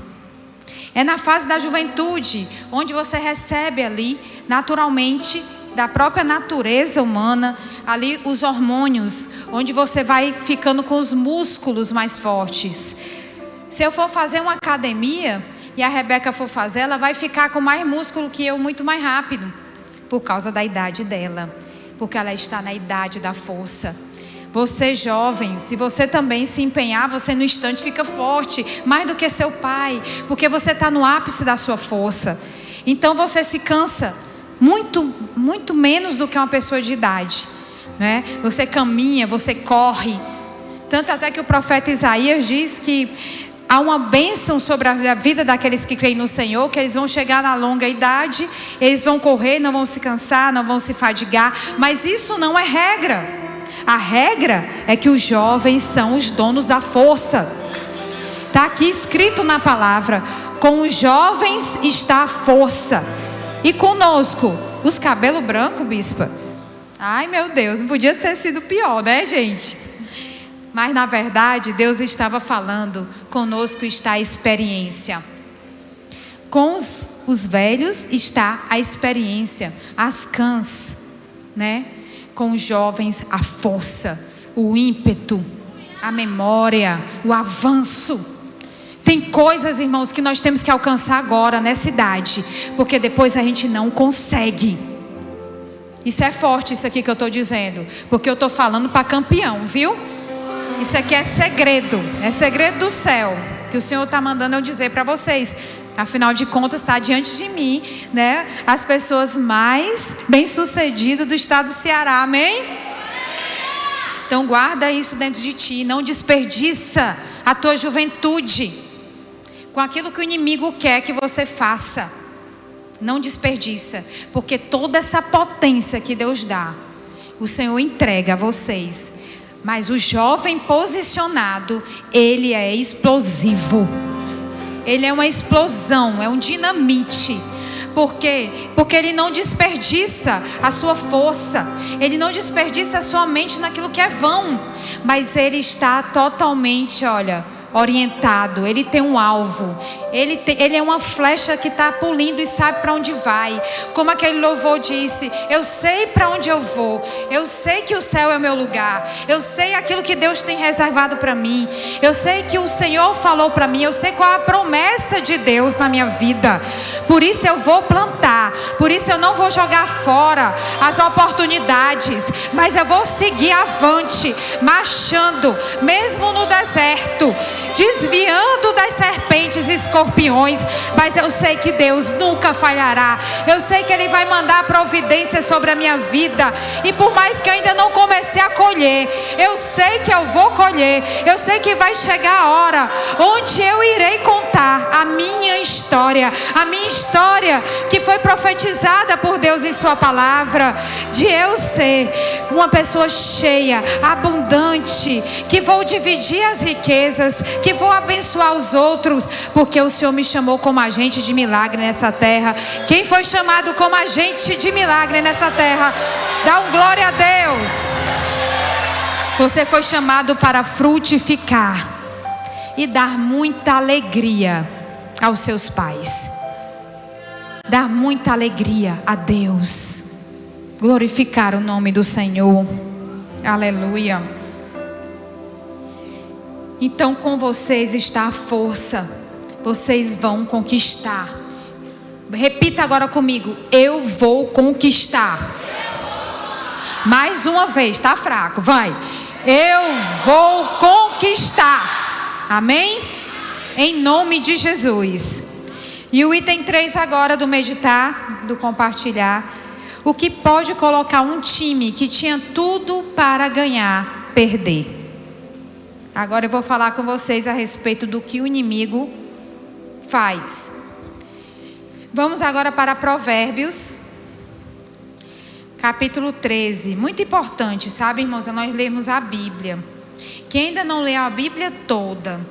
É na fase da juventude, onde você recebe ali, naturalmente, da própria natureza humana, ali os hormônios, onde você vai ficando com os músculos mais fortes. Se eu for fazer uma academia, e a Rebeca for fazer, ela vai ficar com mais músculo que eu, muito mais rápido. Por causa da idade dela, porque ela está na idade da força. Você jovem, se você também se empenhar, você no instante fica forte, mais do que seu pai, porque você está no ápice da sua força. Então você se cansa muito menos do que uma pessoa de idade, né? Você caminha, você corre. Tanto até que o profeta Isaías diz que há uma bênção sobre a vida daqueles que creem no Senhor, que eles vão chegar na longa idade, eles vão correr, não vão se cansar, não vão se fadigar, mas isso não é regra. A regra é que os jovens são os donos da força. Está aqui escrito na palavra: com os jovens está a força. E conosco, os cabelos brancos, bispa? Ai meu Deus, não podia ter sido pior, né, gente? Mas na verdade Deus estava falando: conosco está a experiência. Com os velhos está a experiência, as cãs, né? Com os jovens a força, o ímpeto, a memória, o avanço. Tem coisas, irmãos, que nós temos que alcançar agora, nessa idade, porque depois a gente não consegue. Isso é forte, isso aqui que eu estou dizendo, porque eu estou falando para campeão, viu? Isso aqui é segredo do céu, que o Senhor está mandando eu dizer para vocês. Afinal de contas, está diante de mim, né, as pessoas mais bem-sucedidas do estado do Ceará, amém? Então guarda isso dentro de ti, não desperdiça a tua juventude com aquilo que o inimigo quer que você faça. Não desperdiça, porque toda essa potência que Deus dá, o Senhor entrega a vocês. Mas o jovem posicionado, ele é explosivo. Ele é uma explosão, é um dinamite. Por quê? Porque ele não desperdiça a sua força. Ele não desperdiça a sua mente naquilo que é vão. Mas ele está totalmente, orientado. Ele tem um alvo. Ele é uma flecha que está pulindo e sabe para onde vai. Como aquele louvor disse: eu sei para onde eu vou. Eu sei que o céu é o meu lugar. Eu sei aquilo que Deus tem reservado para mim. Eu sei que o Senhor falou para mim. Eu sei qual é a promessa de Deus na minha vida. Por isso eu vou plantar. Por isso eu não vou jogar fora as oportunidades, mas eu vou seguir avante, marchando, mesmo no deserto, desviando das serpentes e escorpiões. Mas eu sei que Deus nunca falhará. Eu sei que Ele vai mandar providência sobre a minha vida. E por mais que eu ainda não comecei a colher, eu sei que eu vou colher. Eu sei que vai chegar a hora onde eu irei contar a minha história. A minha história que foi profetizada por Deus em sua palavra, de eu ser uma pessoa cheia, abundante, que vou dividir as riquezas, que vou abençoar os outros, porque o Senhor me chamou como agente de milagre nessa terra. Quem foi chamado como agente de milagre nessa terra, dá um glória a Deus. Você foi chamado para frutificar e dar muita alegria aos seus pais. Dar muita alegria a Deus. Glorificar o nome do Senhor. Aleluia. Então com vocês está a força. Vocês vão conquistar. Repita agora comigo: eu vou conquistar. Mais uma vez, tá fraco, vai. Eu vou conquistar. Amém? Em nome de Jesus. E o item 3 agora do meditar, do compartilhar. O que pode colocar um time que tinha tudo para ganhar, perder? Agora eu vou falar com vocês a respeito do que o inimigo faz. Vamos agora para Provérbios, capítulo 13. Muito importante, sabe, irmãos? Nós lemos a Bíblia. Quem ainda não leu a Bíblia toda,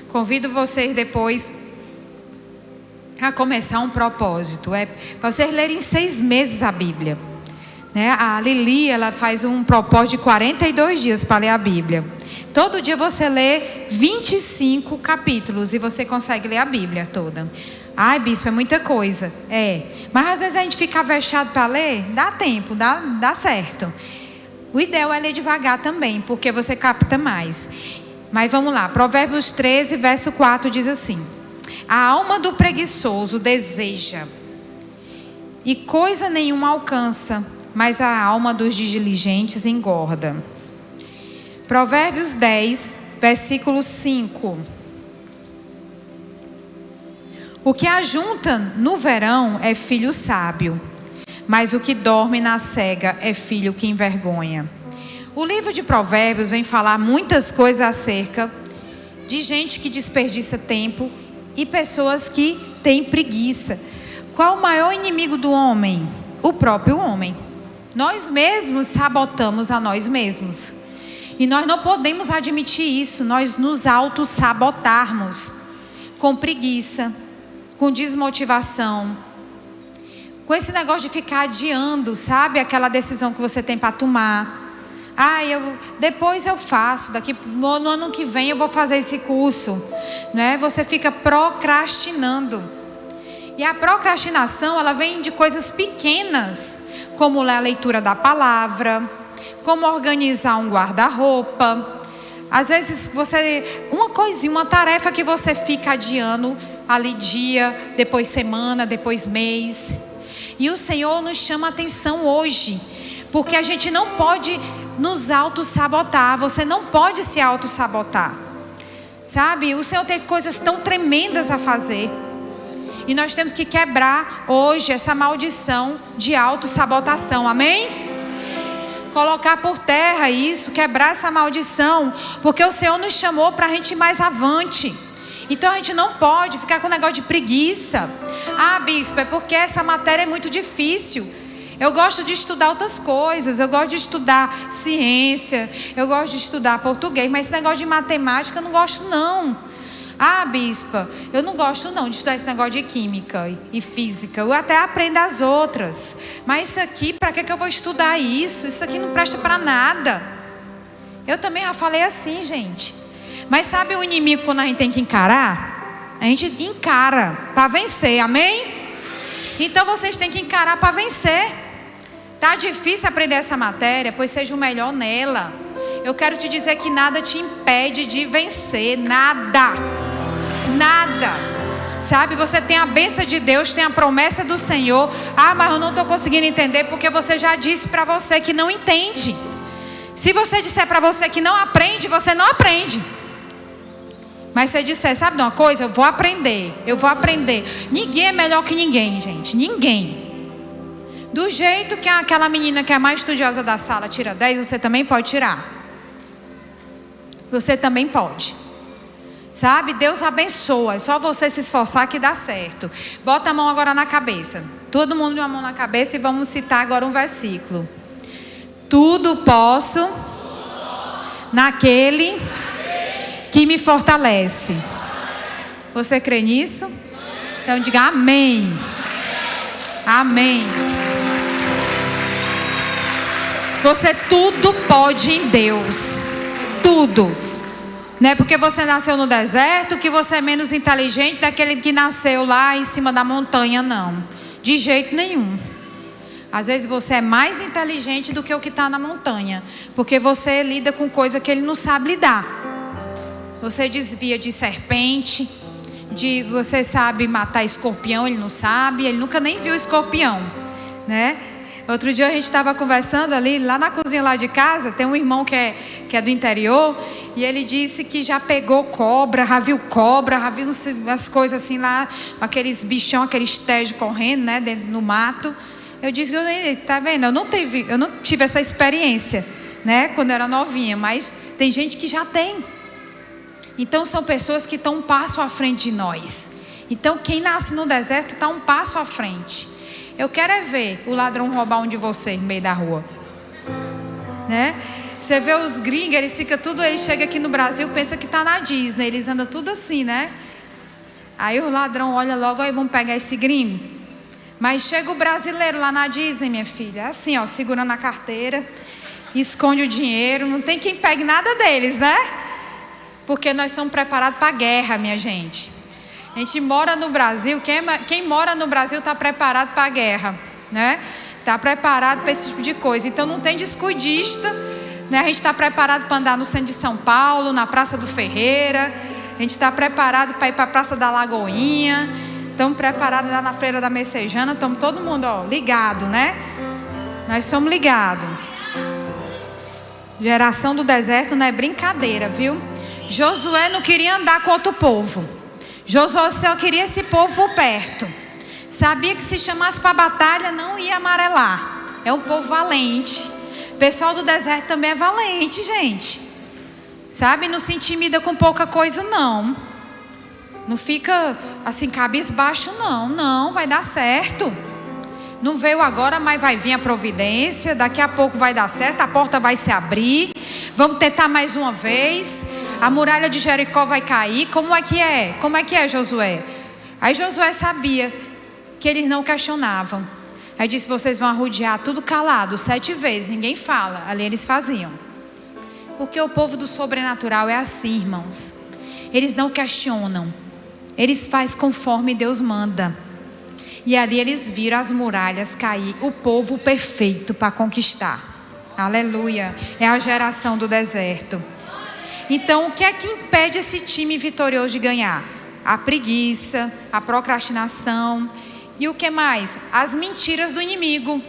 convido vocês depois a começar um propósito. É para vocês lerem em 6 meses a Bíblia, né? A Lili, ela faz um propósito de 42 dias para ler a Bíblia. Todo dia você lê 25 capítulos e você consegue ler a Bíblia toda. Ai, bispo, é muita coisa. Mas às vezes a gente fica vexado para ler. Dá tempo, dá certo. O ideal é ler devagar também, porque você capta mais. Mas vamos lá, Provérbios 13, verso 4 diz assim: a alma do preguiçoso deseja, e coisa nenhuma alcança, mas a alma dos diligentes engorda. Provérbios 10, versículo 5. O que ajunta no verão é filho sábio, mas o que dorme na cega é filho que envergonha. O livro de Provérbios vem falar muitas coisas acerca de gente que desperdiça tempo e pessoas que têm preguiça. Qual o maior inimigo do homem? O próprio homem. Nós mesmos sabotamos a nós mesmos. E nós não podemos admitir isso. Nós nos auto-sabotarmos com preguiça, com desmotivação, com esse negócio de ficar adiando, sabe? Aquela decisão que você tem para tomar. Depois eu faço, no ano que vem eu vou fazer esse curso, né? Você fica procrastinando. E a procrastinação, ela vem de coisas pequenas, como a leitura da palavra, como organizar um guarda-roupa, Às vezes uma coisinha, uma tarefa que você fica adiando ali dia, depois semana, depois mês. E o Senhor nos chama a atenção hoje, porque a gente não pode nos auto-sabotar. Você não pode se auto-sabotar. Sabe? O Senhor tem coisas tão tremendas a fazer. E nós temos que quebrar hoje essa maldição de auto-sabotação. Amém? Colocar por terra isso, quebrar essa maldição, porque o Senhor nos chamou para a gente ir mais avante. Então a gente não pode ficar com negócio de preguiça. Ah, bispo, é porque essa matéria é muito difícil. Eu gosto de estudar outras coisas, eu gosto de estudar ciência, eu gosto de estudar português, mas esse negócio de matemática eu não gosto não. Ah, bispa, eu não gosto não de estudar esse negócio de química e física. Eu até aprendo as outras, mas isso aqui, para que eu vou estudar isso? Isso aqui não presta para nada. Eu também já falei assim, gente. Mas sabe o inimigo quando a gente tem que encarar? A gente encara para vencer, amém? Então vocês têm que encarar para vencer. Tá difícil aprender essa matéria? Pois seja o melhor nela. Eu quero te dizer que nada te impede de vencer, nada. Nada. Sabe, você tem a bênção de Deus, tem a promessa do Senhor. Ah, mas eu não estou conseguindo entender porque você já disse para você que não entende. Se você disser para você que não aprende, você não aprende. Mas se você disser, sabe de uma coisa? Eu vou aprender. Ninguém é melhor que ninguém, gente. Ninguém. Do jeito que aquela menina que é a mais estudiosa da sala tira 10, você também pode tirar. Você também pode. Sabe? Deus abençoa. É só você se esforçar que dá certo. Bota a mão agora na cabeça. Todo mundo de uma mão na cabeça e vamos citar agora um versículo. Tudo posso naquele que me fortalece. Você crê nisso? Então diga amém. Amém. Você tudo pode em Deus. Tudo. Não é porque você nasceu no deserto que você é menos inteligente daquele que nasceu lá em cima da montanha, não. De jeito nenhum. Às vezes você é mais inteligente do que o que está na montanha, porque você lida com coisa que ele não sabe lidar. Você desvia de serpente, você sabe matar escorpião, ele não sabe, ele nunca nem viu escorpião, né? Outro dia a gente estava conversando ali, lá na cozinha lá de casa, tem um irmão que é do interior, e ele disse que já pegou cobra, já viu as coisas assim lá, aqueles bichão, aqueles tejos correndo, né, dentro no mato. Eu disse, tá vendo, eu não tive essa experiência, né, quando eu era novinha, mas tem gente que já tem. Então são pessoas que estão um passo à frente de nós. Então quem nasce no deserto está um passo à frente. Eu quero é ver o ladrão roubar um de vocês no meio da rua, né? Você vê os gringos, eles chegam aqui no Brasil, pensa que está na Disney, eles andam tudo assim, né? Aí o ladrão olha logo, aí vamos pegar esse gringo. Mas chega o brasileiro lá na Disney, minha filha, assim, ó, segurando a carteira, esconde o dinheiro, não tem quem pegue nada deles, né? Porque nós somos preparados para a guerra, minha gente. A gente mora no Brasil, quem mora no Brasil está preparado para a guerra, né? Está preparado para esse tipo de coisa. Então não tem descuidista, né? A gente está preparado para andar no centro de São Paulo, na Praça do Ferreira. A gente está preparado para ir para a Praça da Lagoinha. Estamos preparados lá na Feira da Messejana. Estamos todo mundo, ó, ligado, né? Nós somos ligados. Geração do deserto não é brincadeira, viu? Josué não queria andar com outro povo. Josué só queria esse povo por perto. Sabia que se chamasse para a batalha não ia amarelar. É um povo valente. O pessoal do deserto também é valente, gente. Sabe? Não se intimida com pouca coisa, não. Não fica assim cabisbaixo, não. Não, vai dar certo. Não veio agora, mas vai vir a providência. Daqui a pouco vai dar certo, a porta vai se abrir. Vamos tentar mais uma vez. A muralha de Jericó vai cair. Como é que é? Como é que é, Josué? Aí Josué sabia que eles não questionavam. Aí disse, vocês vão arrodear tudo calado 7 vezes, ninguém fala. Ali eles faziam. Porque o povo do sobrenatural é assim, irmãos. Eles não questionam. Eles fazem conforme Deus manda. E ali eles viram as muralhas cair. O povo perfeito para conquistar. Aleluia. É a geração do deserto. Então, o que é que impede esse time vitorioso de ganhar? A preguiça, a procrastinação e o que mais? As mentiras do inimigo.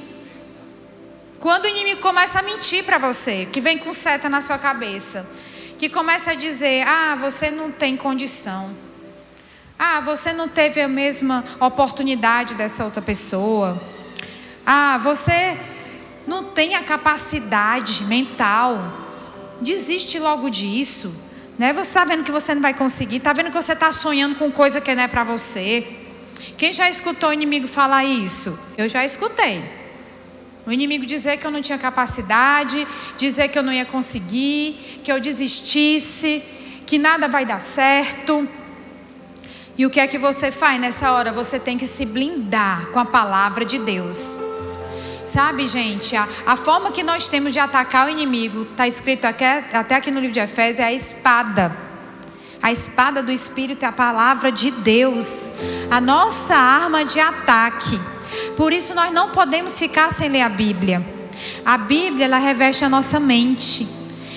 Quando o inimigo começa a mentir para você, que vem com seta na sua cabeça, que começa a dizer: você não tem condição, você não teve a mesma oportunidade dessa outra pessoa, você não tem a capacidade mental, desiste logo disso, né? Você está vendo que você não vai conseguir, está vendo que você está sonhando com coisa que não é para você. Quem já escutou o inimigo falar isso? Eu já escutei. O inimigo dizer que eu não tinha capacidade, dizer que eu não ia conseguir, que eu desistisse, que nada vai dar certo. E o que é que você faz nessa hora? Você tem que se blindar com a palavra de Deus. Sabe, gente, a forma que nós temos de atacar o inimigo, está escrito até aqui no livro de Efésios, é a espada. A espada do Espírito é a palavra de Deus, a nossa arma de ataque. Por isso nós não podemos ficar sem ler a Bíblia. A Bíblia, ela reveste a nossa mente.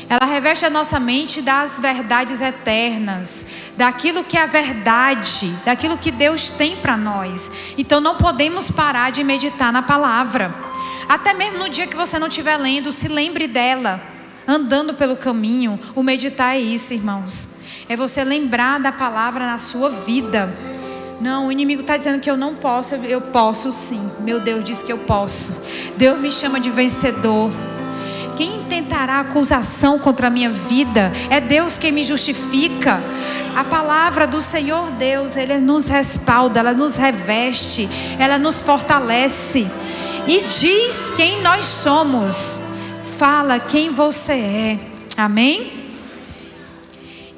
Ela reveste a nossa mente das verdades eternas, daquilo que é verdade, daquilo que Deus tem para nós. Então não podemos parar de meditar na palavra. Até mesmo no dia que você não estiver lendo, se lembre dela, andando pelo caminho. O meditar é isso, irmãos. É você lembrar da palavra na sua vida. Não, o inimigo está dizendo que eu não posso. Eu posso sim. Meu Deus diz que eu posso. Deus me chama de vencedor. Quem tentará acusação contra a minha vida? É Deus quem me justifica. A palavra do Senhor Deus, Ele nos respalda, ela nos reveste, ela nos fortalece. E diz quem nós somos. Fala quem você é. Amém?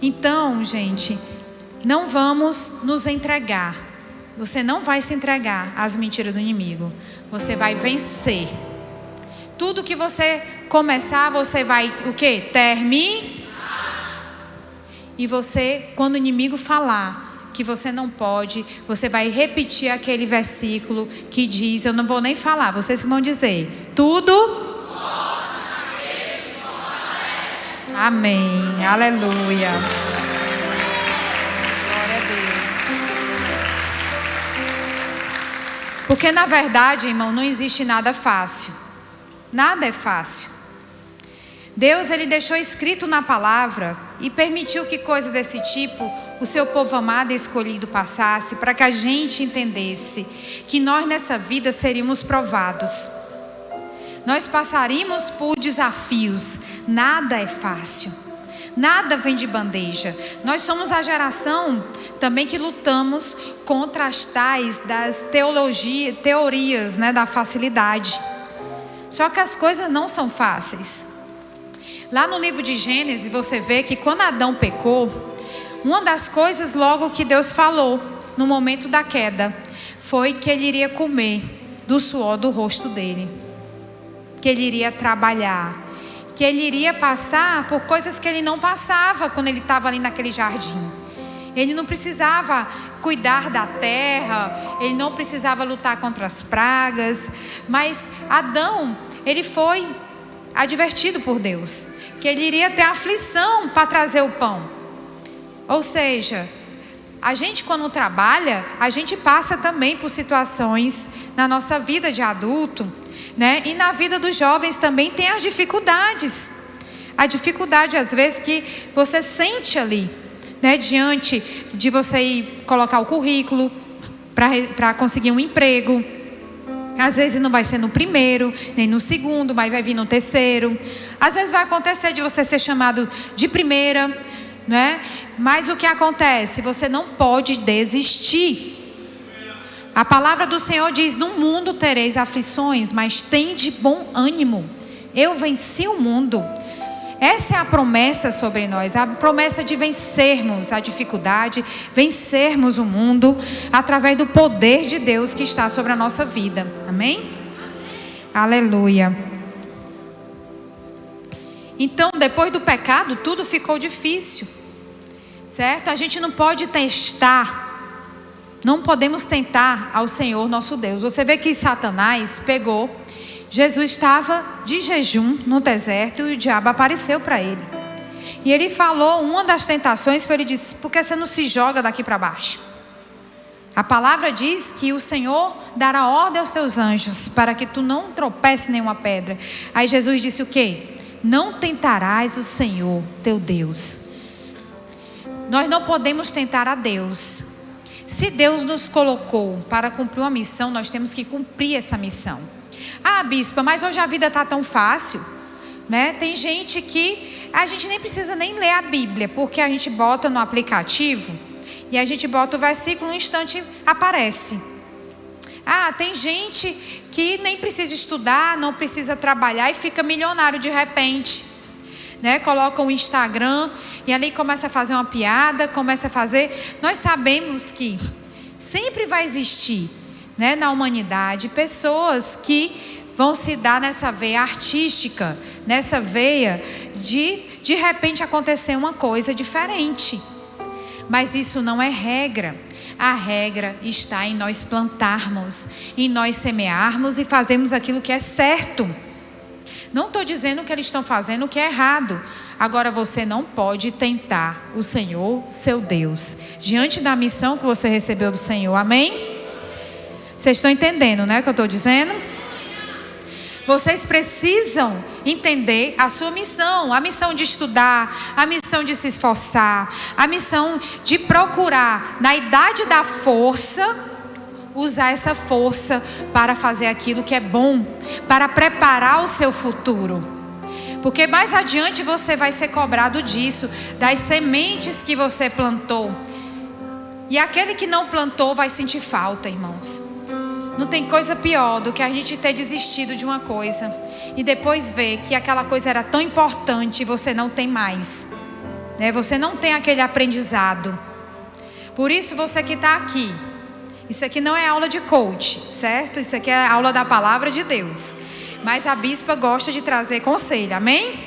Então, gente, não vamos nos entregar. Você não vai se entregar às mentiras do inimigo. Você vai vencer. Tudo que você começar, você vai o quê? Terminar. E você, quando o inimigo falar que você não pode, você vai repetir aquele versículo que diz, eu não vou nem falar, vocês vão dizer, tudo. Amém, aleluia. Glória a Deus. Porque na verdade, irmão, não existe nada fácil. Nada é fácil. Deus, Ele deixou escrito na palavra e permitiu que coisas desse tipo o seu povo amado e escolhido passasse, para que a gente entendesse que nós nessa vida seríamos provados. Nós passaríamos por desafios. Nada é fácil. Nada vem de bandeja. Nós somos a geração também que lutamos contra as tais das teorias, né, da facilidade. Só que as coisas não são fáceis. Lá no livro de Gênesis você vê que quando Adão pecou, uma das coisas logo que Deus falou no momento da queda foi que ele iria comer do suor do rosto dele, que ele iria trabalhar, que ele iria passar por coisas que ele não passava quando ele estava ali naquele jardim. Ele não precisava cuidar da terra, ele não precisava lutar contra as pragas, mas Adão, ele foi advertido por Deus que ele iria ter aflição para trazer o pão. Ou seja, a gente quando trabalha, a gente passa também por situações na nossa vida de adulto, né? E na vida dos jovens também tem as dificuldades. A dificuldade às vezes que você sente ali, né? Diante de você ir colocar o currículo para conseguir um emprego. Às vezes não vai ser no primeiro, nem no segundo, mas vai vir no terceiro. Às vezes vai acontecer de você ser chamado de primeira, né? Mas o que acontece? Você não pode desistir. A palavra do Senhor diz, no mundo tereis aflições, mas tende bom ânimo. Eu venci o mundo. Essa é a promessa sobre nós, a promessa de vencermos a dificuldade, vencermos o mundo, através do poder de Deus que está sobre a nossa vida. Amém? Aleluia. Então, depois do pecado, tudo ficou difícil, certo? A gente não pode testar, não podemos tentar ao Senhor nosso Deus. Você vê que Satanás pegou, Jesus estava de jejum no deserto e o diabo apareceu para ele. E ele falou, uma das tentações foi, ele disse, por que você não se joga daqui para baixo? A palavra diz que o Senhor dará ordem aos seus anjos para que tu não tropece nenhuma pedra. Aí Jesus disse o quê? Não tentarás o Senhor teu Deus. Nós não podemos tentar a Deus. Se Deus nos colocou para cumprir uma missão, nós temos que cumprir essa missão. Ah, bispa, mas hoje a vida está tão fácil, né? Tem gente que a gente nem precisa nem ler a Bíblia, porque a gente bota no aplicativo e a gente bota o versículo, um instante aparece. Ah, tem gente que nem precisa estudar, não precisa trabalhar e fica milionário de repente, né? Coloca o Instagram e ali começa a fazer uma piada, começa a fazer. Nós sabemos que sempre vai existir, né, na humanidade, pessoas que vão se dar nessa veia artística, nessa veia de repente acontecer uma coisa diferente. Mas isso não é regra. A regra está em nós plantarmos, em nós semearmos e fazermos aquilo que é certo. Não estou dizendo que eles estão fazendo o que é errado. Agora você não pode tentar o Senhor, seu Deus, diante da missão que você recebeu do Senhor. Amém? Vocês estão entendendo, né, o que eu estou dizendo? Vocês precisam entender a sua missão, a missão de estudar, a missão de se esforçar, a missão de procurar, na idade da força, usar essa força para fazer aquilo que é bom, para preparar o seu futuro. Porque mais adiante você vai ser cobrado disso, das sementes que você plantou. E aquele que não plantou vai sentir falta, irmãos. Não tem coisa pior do que a gente ter desistido de uma coisa e depois ver que aquela coisa era tão importante e você não tem mais, né? Você não tem aquele aprendizado. Por isso você que está aqui, isso aqui não é aula de coach, certo? Isso aqui é aula da palavra de Deus. Mas a bispa gosta de trazer conselho, amém?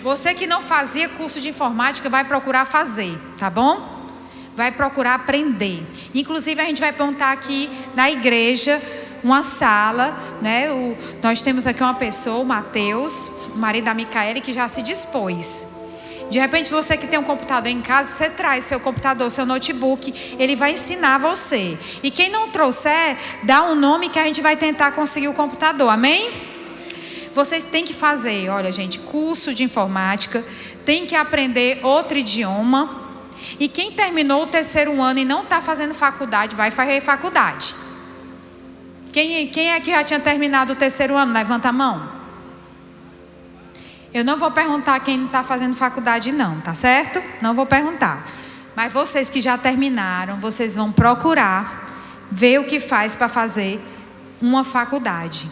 Você que não fazia curso de informática vai procurar fazer, tá bom? Vai procurar aprender. Inclusive a gente vai montar aqui na igreja uma sala, né? Nós temos aqui uma pessoa, o Mateus, o marido da Micaele, que já se dispôs. De repente você que tem um computador em casa, você traz seu computador, seu notebook, ele vai ensinar você. E quem não trouxer, dá um nome que a gente vai tentar conseguir o computador, amém? Vocês têm que fazer, olha gente, curso de informática, tem que aprender outro idioma. E quem terminou o 3º ano e não está fazendo faculdade, vai fazer faculdade. Quem é que já tinha terminado o 3º ano? Levanta a mão. Eu não vou perguntar quem não está fazendo faculdade não, tá certo? Não vou perguntar. Mas vocês que já terminaram, vocês vão procurar ver o que faz para fazer uma faculdade.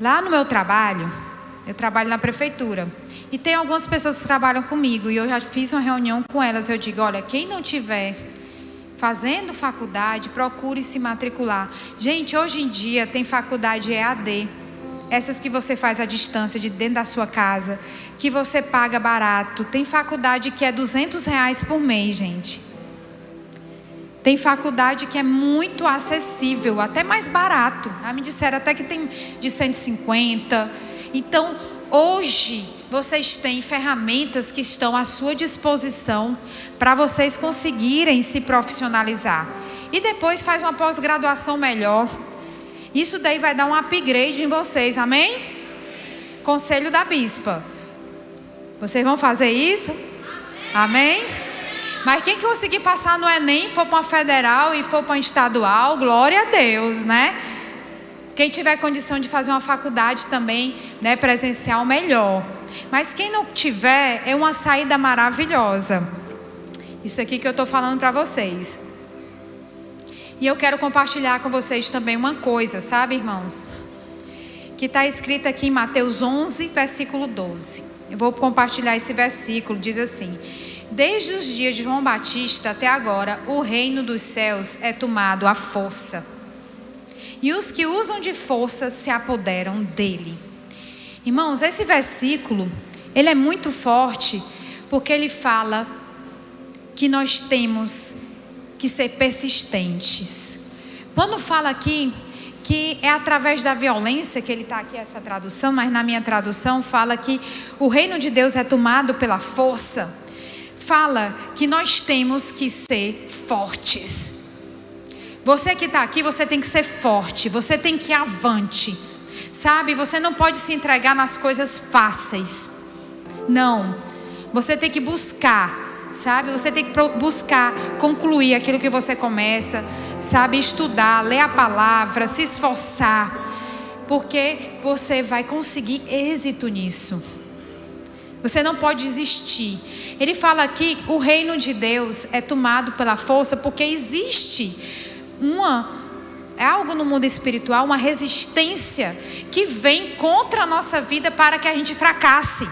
Lá no meu trabalho, eu trabalho na prefeitura. E tem algumas pessoas que trabalham comigo e eu já fiz uma reunião com elas. Eu digo, olha, quem não tiver fazendo faculdade, procure se matricular. Gente, hoje em dia tem faculdade EAD. Essas que você faz à distância, de dentro da sua casa, que você paga barato. Tem faculdade que é R$200 por mês, gente. Tem faculdade que é muito acessível, até mais barato. Me disseram até que tem de 150. Então, hoje vocês têm ferramentas que estão à sua disposição para vocês conseguirem se profissionalizar. E depois faz uma pós-graduação melhor. Isso daí vai dar um upgrade em vocês, amém? Conselho da bispa. Vocês vão fazer isso? Amém? Mas quem conseguir passar no Enem, for para uma federal e for para uma estadual, glória a Deus, né? Quem tiver condição de fazer uma faculdade também, né, presencial, melhor. Mas quem não tiver, é uma saída maravilhosa. Isso aqui que eu estou falando para vocês. E eu quero compartilhar com vocês também uma coisa, sabe, irmãos? Que está escrito aqui em Mateus 11, versículo 12. Eu vou compartilhar esse versículo, diz assim: desde os dias de João Batista até agora, o reino dos céus é tomado à força. E os que usam de força se apoderam dele. Irmãos, esse versículo, ele é muito forte, porque ele fala que nós temos que ser persistentes. Quando fala aqui que é através da violência, que ele está aqui essa tradução, mas na minha tradução fala que o reino de Deus é tomado pela força. Fala que nós temos que ser fortes. Você que está aqui, você tem que ser forte, você tem que ir avante, sabe? Você não pode se entregar nas coisas fáceis, não. Você tem que buscar, sabe? Você tem que buscar concluir aquilo que você começa, sabe? Estudar, ler a palavra, se esforçar, porque você vai conseguir êxito nisso. Você não pode desistir. Ele fala aqui, o reino de Deus é tomado pela força, porque existe algo no mundo espiritual, uma resistência que vem contra a nossa vida para que a gente fracasse.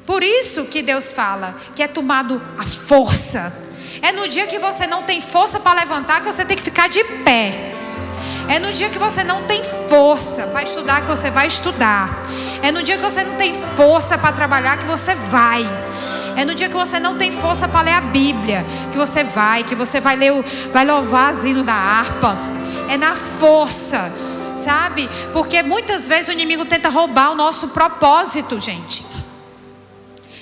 Por isso que Deus fala que é tomado a força. É no dia que você não tem força para levantar que você tem que ficar de pé. É no dia que você não tem força para estudar que você vai estudar. É no dia que você não tem força para trabalhar que você vai. É no dia que você não tem força para ler a Bíblia que você vai ler, vai louvar o hino da harpa. É na força, sabe? Porque muitas vezes o inimigo tenta roubar o nosso propósito, gente.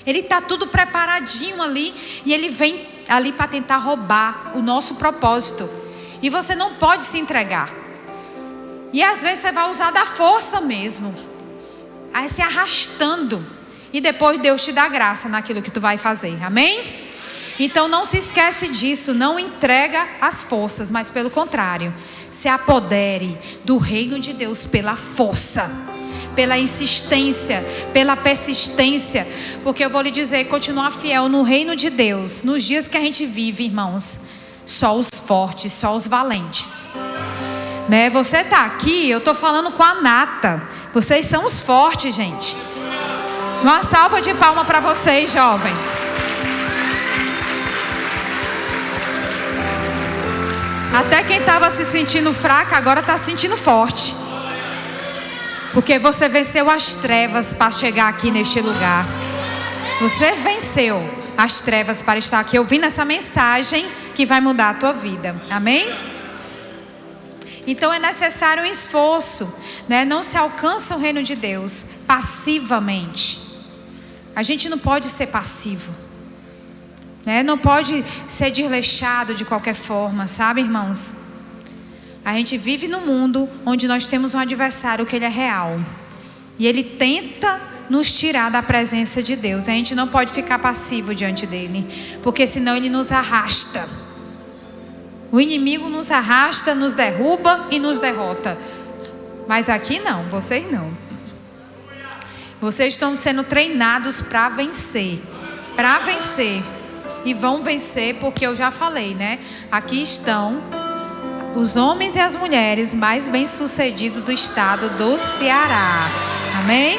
Ele está tudo preparadinho ali e ele vem ali para tentar roubar o nosso propósito. E você não pode se entregar. E às vezes você vai usar da força mesmo, aí se arrastando. E depois Deus te dá graça naquilo que tu vai fazer, amém? Então não se esquece disso, não entrega as forças, mas pelo contrário, se apodere do reino de Deus pela força, pela insistência, pela persistência. Porque eu vou lhe dizer, continuar fiel no reino de Deus, nos dias que a gente vive, irmãos, só os fortes, só os valentes, né? Você está aqui, eu estou falando com a nata, vocês são os fortes, gente. Uma salva de palmas para vocês, jovens. Até quem estava se sentindo fraca agora está se sentindo forte. Porque você venceu as trevas para chegar aqui neste lugar. Você venceu as trevas para estar aqui ouvindo essa mensagem que vai mudar a tua vida. Amém? Então é necessário um esforço, né? Não se alcança o reino de Deus passivamente. A gente não pode ser passivo, né? Não pode ser desleixado de qualquer forma, sabe, irmãos? A gente vive num mundo onde nós temos um adversário que ele é real. E ele tenta nos tirar da presença de Deus. A gente não pode ficar passivo diante dele, porque senão ele nos arrasta. O inimigo nos arrasta, nos derruba e nos derrota. Mas aqui não, vocês não. Vocês estão sendo treinados para vencer. Para vencer. E vão vencer porque eu já falei, né? Aqui estão os homens e as mulheres mais bem-sucedidos do estado do Ceará. Amém?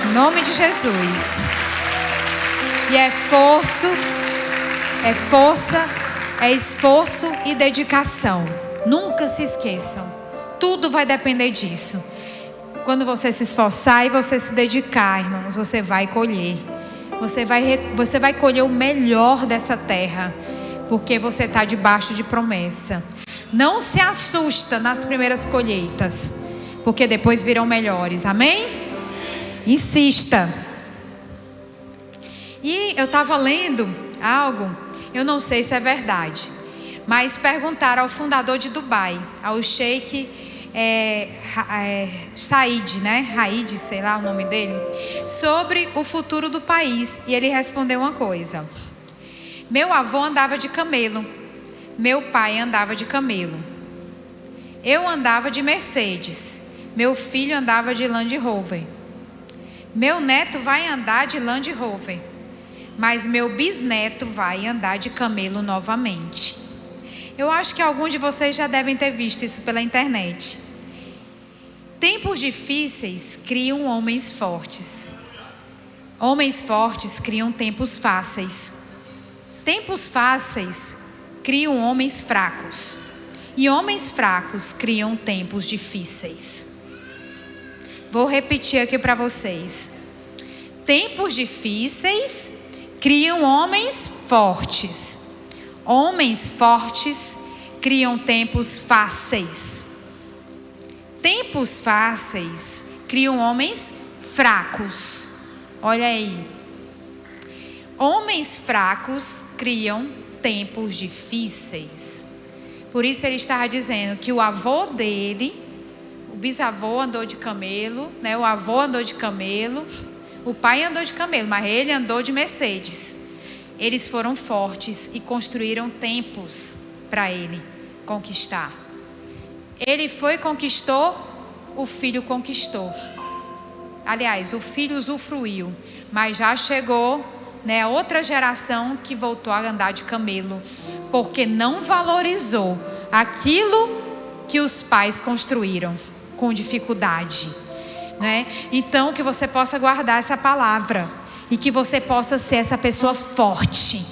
Em nome de Jesus. E é força, é esforço e dedicação. Nunca se esqueçam. Tudo vai depender disso. Quando você se esforçar e você se dedicar, irmãos, você vai colher. Você vai colher o melhor dessa terra, porque você está debaixo de promessa. Não se assusta nas primeiras colheitas, porque depois virão melhores. Amém? Insista. E eu estava lendo algo, eu não sei se é verdade, mas perguntaram ao fundador de Dubai, ao Sheikh Said, né? Raid, sei lá o nome dele, sobre o futuro do país. E ele respondeu uma coisa: meu avô andava de camelo, meu pai andava de camelo, eu andava de Mercedes, meu filho andava de Land Rover, meu neto vai andar de Land Rover, mas meu bisneto vai andar de camelo novamente. Eu acho que alguns de vocês já devem ter visto isso pela internet. Tempos difíceis criam homens fortes. Homens fortes criam tempos fáceis. Tempos fáceis criam homens fracos. E homens fracos criam tempos difíceis. Vou repetir aqui para vocês. Tempos difíceis criam homens fortes. Homens fortes criam tempos fáceis. Tempos fáceis criam homens fracos. Olha aí. Homens fracos criam tempos difíceis. Por isso ele estava dizendo que o avô dele, o bisavô andou de camelo, né? O avô andou de camelo, o pai andou de camelo, mas ele andou de Mercedes. Eles foram fortes e construíram tempos para ele conquistar. Ele foi, conquistou, o filho conquistou. Aliás, o filho usufruiu, mas já chegou, né, outra geração que voltou a andar de camelo, porque não valorizou aquilo que os pais construíram com dificuldade, né? Então, que você possa guardar essa palavra e que você possa ser essa pessoa forte,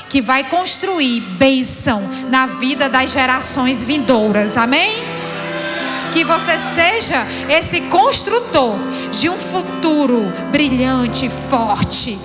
que vai construir bênção na vida das gerações vindouras, amém? Que você seja esse construtor de um futuro brilhante, forte,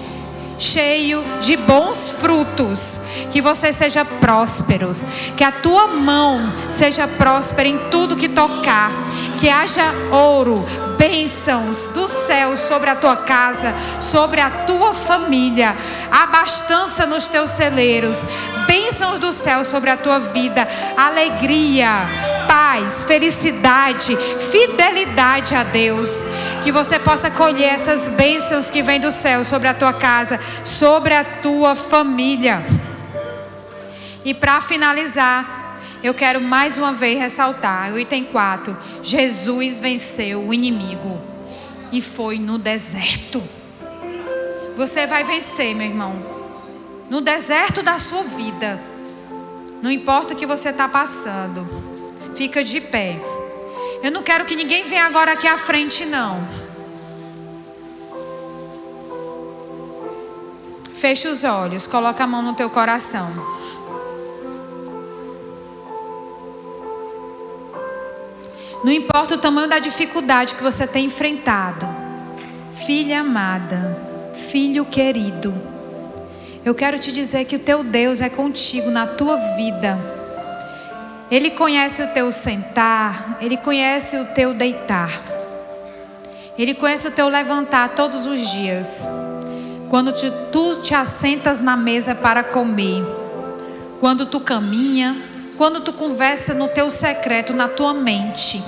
cheio de bons frutos, que você seja próspero, que a tua mão seja próspera em tudo que tocar, que haja ouro, bênçãos do céu sobre a tua casa, sobre a tua família, abastança nos teus celeiros, bênçãos do céu sobre a tua vida, alegria, paz, felicidade, fidelidade a Deus, que você possa colher essas bênçãos que vêm do céu sobre a tua casa, sobre a tua família. E para finalizar, eu quero mais uma vez ressaltar o item 4. Jesus venceu o inimigo e foi no deserto. Você vai vencer, meu irmão, no deserto da sua vida. Não importa o que você está passando, fica de pé. Eu não quero que ninguém venha agora aqui à frente, não. Fecha os olhos, coloca a mão no teu coração. Não importa o tamanho da dificuldade que você tem enfrentado, filha amada, filho querido, eu quero te dizer que o teu Deus é contigo na tua vida. Ele conhece o teu sentar, Ele conhece o teu deitar, Ele conhece o teu levantar todos os dias. Quando tu te assentas na mesa para comer, quando tu caminha, quando tu conversa no teu secreto, na tua mente,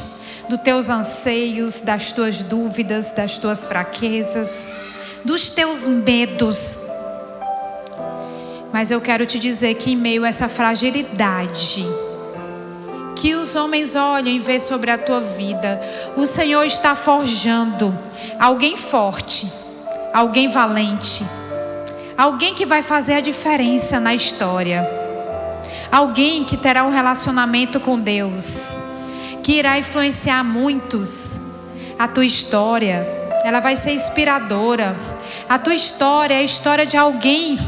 dos teus anseios, das tuas dúvidas, das tuas fraquezas, dos teus medos. Mas eu quero te dizer que em meio a essa fragilidade, que os homens olham e vêem sobre a tua vida, o Senhor está forjando alguém forte, alguém valente, alguém que vai fazer a diferença na história, alguém que terá um relacionamento com Deus, que irá influenciar muitos. A tua história, ela vai ser inspiradora. A tua história é a história de alguém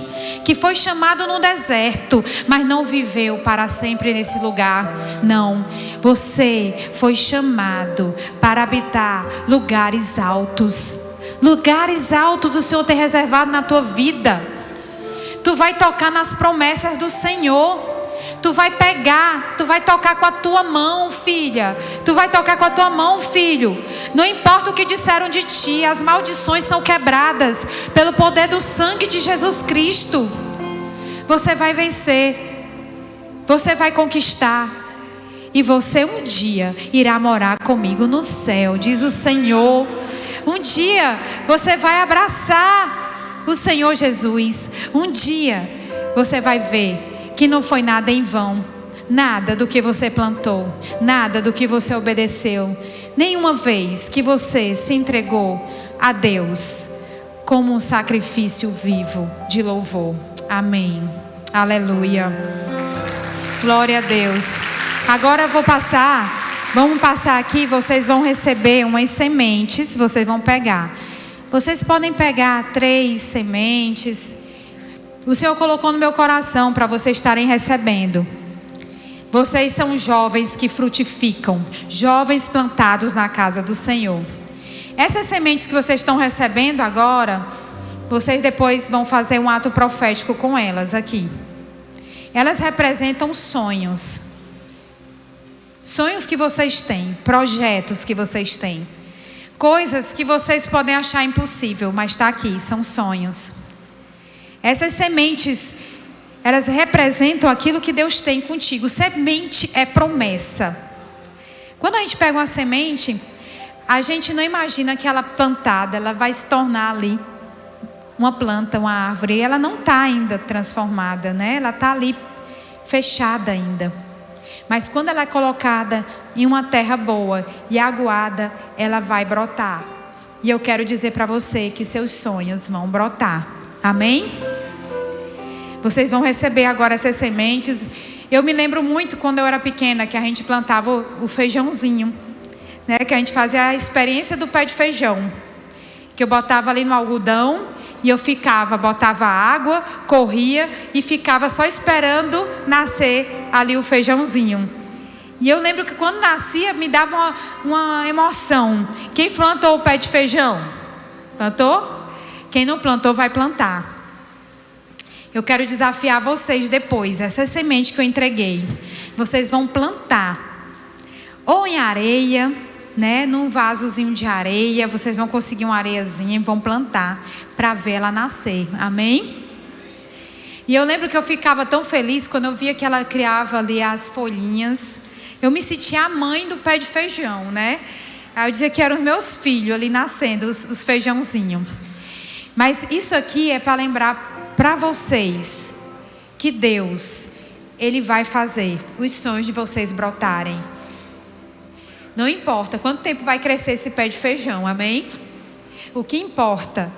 que foi chamado no deserto, mas não viveu para sempre nesse lugar. Não, você foi chamado para habitar lugares altos. Lugares altos o Senhor tem reservado na tua vida. Tu vai tocar nas promessas do Senhor. Tu vai pegar, tu vai tocar com a tua mão, filha. Tu vai tocar com a tua mão, filho. Não importa o que disseram de ti, as maldições são quebradas pelo poder do sangue de Jesus Cristo. Você vai vencer, você vai conquistar, e você um dia irá morar comigo no céu, diz o Senhor. Um dia você vai abraçar o Senhor Jesus. Um dia você vai ver que não foi nada em vão, nada do que você plantou, nada do que você obedeceu, nenhuma vez que você se entregou a Deus como um sacrifício vivo de louvor. Amém. Aleluia. Glória a Deus. Agora vamos passar aqui, vocês vão receber umas sementes, vocês vão pegar. Vocês podem pegar 3 sementes. O Senhor colocou no meu coração para vocês estarem recebendo. Vocês são jovens que frutificam, jovens plantados na casa do Senhor. Essas sementes que vocês estão recebendo agora, vocês depois vão fazer um ato profético com elas aqui. Elas representam sonhos. Sonhos que vocês têm, projetos que vocês têm, coisas que vocês podem achar impossível, mas está aqui, são sonhos. Essas sementes, elas representam aquilo que Deus tem contigo. Semente é promessa. Quando a gente pega uma semente, a gente não imagina que ela plantada, ela vai se tornar ali uma planta, uma árvore. E ela não está ainda transformada, né? Ela está ali fechada ainda. Mas quando ela é colocada em uma terra boa e aguada, ela vai brotar. E eu quero dizer para você que seus sonhos vão brotar. Amém? Vocês vão receber agora essas sementes. Eu me lembro muito quando eu era pequena que a gente plantava o feijãozinho, né? Que a gente fazia a experiência do pé de feijão. Que eu botava ali no algodão e eu botava água, corria e ficava só esperando nascer ali o feijãozinho. E eu lembro que quando nascia me dava uma emoção. Quem plantou o pé de feijão? Plantou? Quem não plantou vai plantar. Eu quero desafiar vocês depois, essa semente que eu entreguei, vocês vão plantar, ou em areia, né, num vasozinho de areia, vocês vão conseguir uma areiazinha e vão plantar, para ver ela nascer, amém? E eu lembro que eu ficava tão feliz quando eu via que ela criava ali as folhinhas, eu me sentia a mãe do pé de feijão, né? Aí eu dizia que eram os meus filhos ali nascendo, os feijãozinhos. Mas isso aqui é para lembrar para vocês que Deus, Ele vai fazer os sonhos de vocês brotarem. Não importa quanto tempo vai crescer esse pé de feijão, amém? O que importa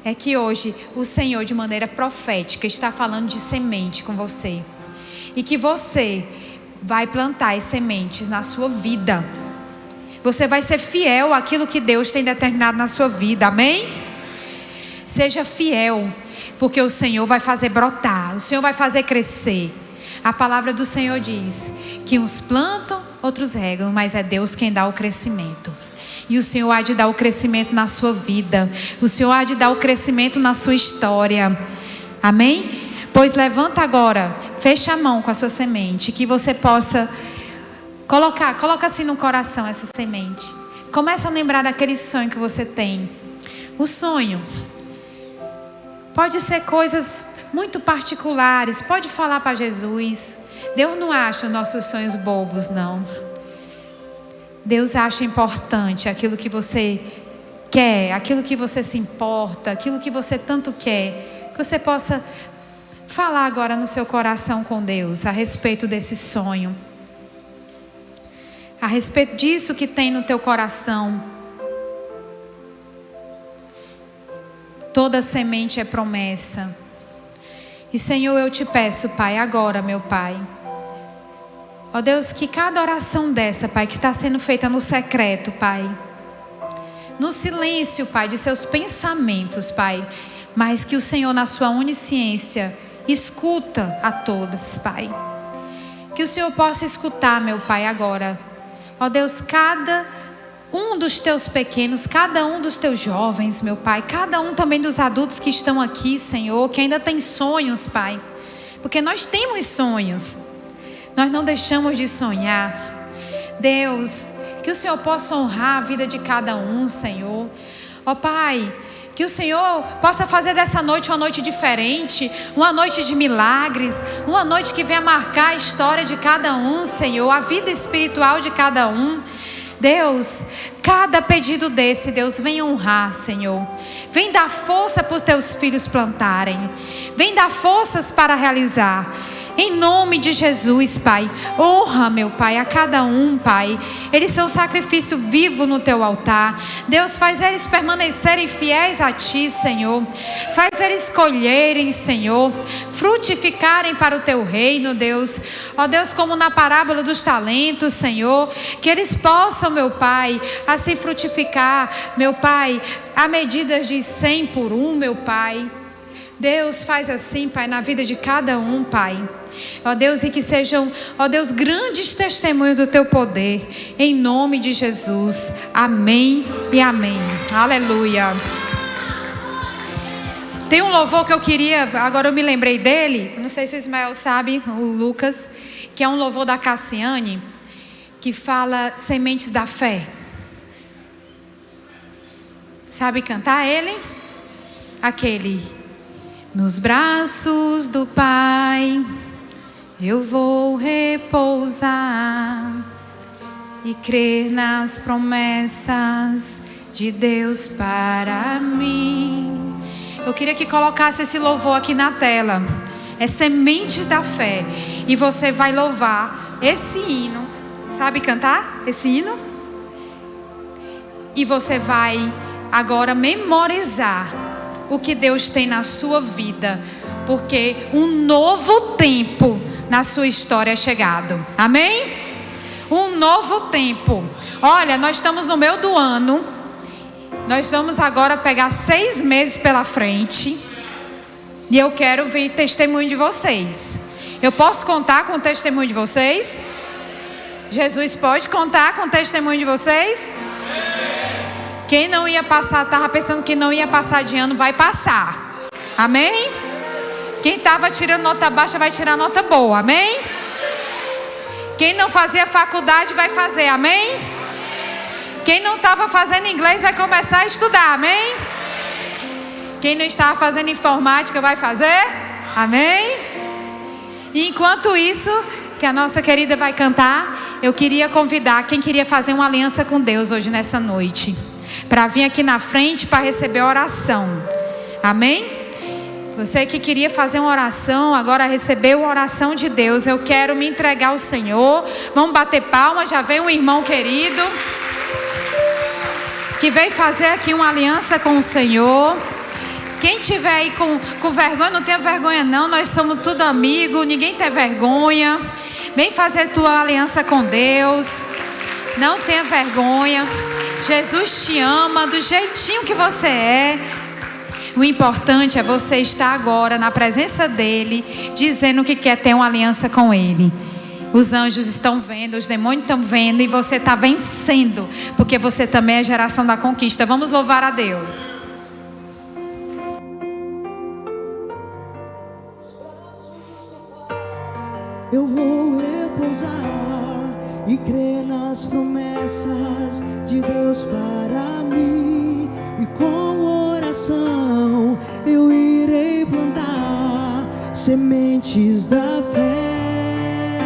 é que hoje o Senhor, de maneira profética, está falando de semente com você. E que você vai plantar as sementes na sua vida. Você vai ser fiel àquilo que Deus tem determinado na sua vida, amém? Seja fiel. Porque o Senhor vai fazer brotar, o Senhor vai fazer crescer. A palavra do Senhor diz que uns plantam, outros regam, mas é Deus quem dá o crescimento. E o Senhor há de dar o crescimento na sua vida. O Senhor há de dar o crescimento na sua história. Amém? Pois levanta agora, fecha a mão com a sua semente, que você possa coloca assim no coração essa semente. Começa a lembrar daquele sonho que você tem. O sonho pode ser coisas muito particulares. Pode falar para Jesus. Deus não acha nossos sonhos bobos, não. Deus acha importante aquilo que você quer, aquilo que você se importa, aquilo que você tanto quer. Que você possa falar agora no seu coração com Deus a respeito desse sonho. A respeito disso que tem no teu coração. Toda semente é promessa. E Senhor, eu te peço, Pai, agora, meu Pai. Ó Deus, que cada oração dessa, Pai, que está sendo feita no secreto, Pai. No silêncio, Pai, de seus pensamentos, Pai. Mas que o Senhor, na sua onisciência, escuta a todas, Pai. Que o Senhor possa escutar, meu Pai, agora. Ó Deus, cada um dos teus pequenos, cada um dos teus jovens, meu Pai, cada um também dos adultos que estão aqui, Senhor, que ainda tem sonhos, Pai, porque nós temos sonhos, nós não deixamos de sonhar. Deus, que o Senhor possa honrar a vida de cada um, Senhor. Ó Pai, que o Senhor possa fazer dessa noite uma noite diferente, uma noite de milagres, uma noite que venha marcar a história de cada um, Senhor, a vida espiritual de cada um. Deus, cada pedido desse, Deus, vem honrar, Senhor. Vem dar força para os teus filhos plantarem. Vem dar forças para realizar. Em nome de Jesus, Pai. Honra, meu Pai, a cada um, Pai. Eles são sacrifício vivo no teu altar. Deus, faz eles permanecerem fiéis a Ti, Senhor. Faz eles colherem, Senhor. Frutificarem para o Teu reino, Deus. Ó Deus, como na parábola dos talentos, Senhor. Que eles possam, meu Pai, assim frutificar, meu Pai, a medidas de 100 por 1, meu Pai. Deus, faz assim, Pai, na vida de cada um, Pai. Ó Deus, e que sejam, ó Deus, grandes testemunhos do Teu poder. Em nome de Jesus. Amém e amém. Aleluia. Tem um louvor que eu queria, agora eu me lembrei dele. Não sei se o Ismael sabe, o Lucas, que é um louvor da Cassiane, que fala Sementes da Fé. Sabe cantar ele? Aquele: nos braços do Pai eu vou repousar e crer nas promessas de Deus para mim. Eu queria que colocasse esse louvor aqui na tela. É Sementes da Fé. E você vai louvar esse hino. Sabe cantar esse hino? E você vai agora memorizar o que Deus tem na sua vida, porque um novo tempo na sua história é chegado. Amém? Um novo tempo. Olha, nós estamos no meio do ano. Nós vamos agora pegar 6 meses pela frente. E eu quero ver testemunho de vocês. Eu posso contar com o testemunho de vocês? Jesus pode contar com o testemunho de vocês? Quem não ia passar, estava pensando que não ia passar de ano, vai passar. Amém? Quem estava tirando nota baixa vai tirar nota boa. Amém? Quem não fazia faculdade vai fazer. Amém? Quem não estava fazendo inglês vai começar a estudar. Amém? Quem não estava fazendo informática vai fazer. Amém? E enquanto isso, que a nossa querida vai cantar, eu queria convidar quem queria fazer uma aliança com Deus hoje nessa noite, para vir aqui na frente para receber a oração. Amém? Você que queria fazer uma oração, agora recebeu a oração de Deus. Eu quero me entregar ao Senhor. Vamos bater palmas. Já vem um irmão querido que veio fazer aqui uma aliança com o Senhor. Quem tiver aí com vergonha, não tenha vergonha não. Nós somos tudo amigos, ninguém tem vergonha. Vem fazer tua aliança com Deus. Não tenha vergonha. Jesus te ama do jeitinho que você é. O importante é você estar agora na presença dele, dizendo que quer ter uma aliança com ele. Os anjos estão vendo, os demônios estão vendo, e você está vencendo, porque você também é geração da conquista. Vamos louvar a Deus. Eu vou repousar e crer nas promessas de Deus para mim. E com oração eu irei plantar sementes da fé.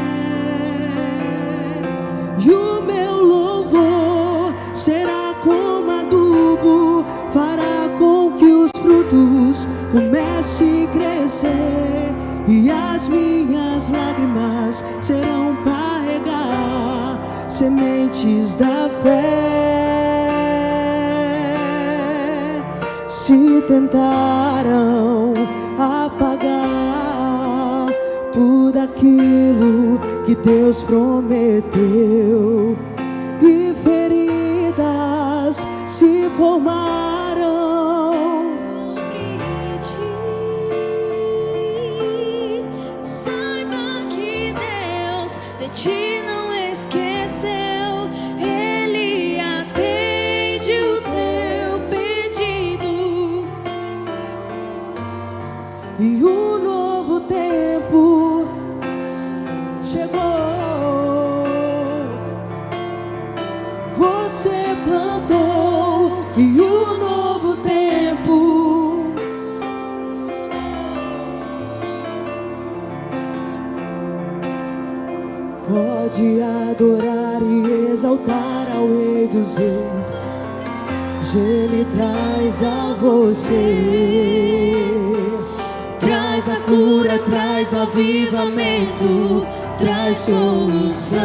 E o meu louvor será como adubo, fará com que os frutos comecem a crescer. E as minhas lágrimas serão para regar sementes da fé. Se tentaram apagar tudo aquilo que Deus prometeu, e feridas se formaram te não esqueceu, Ele atende o teu pedido. E um novo tempo chegou. Você plantou e um novo tempo pode adorar e exaltar ao Rei dos Reis. Ele traz a você, traz a cura, traz o avivamento, traz solução.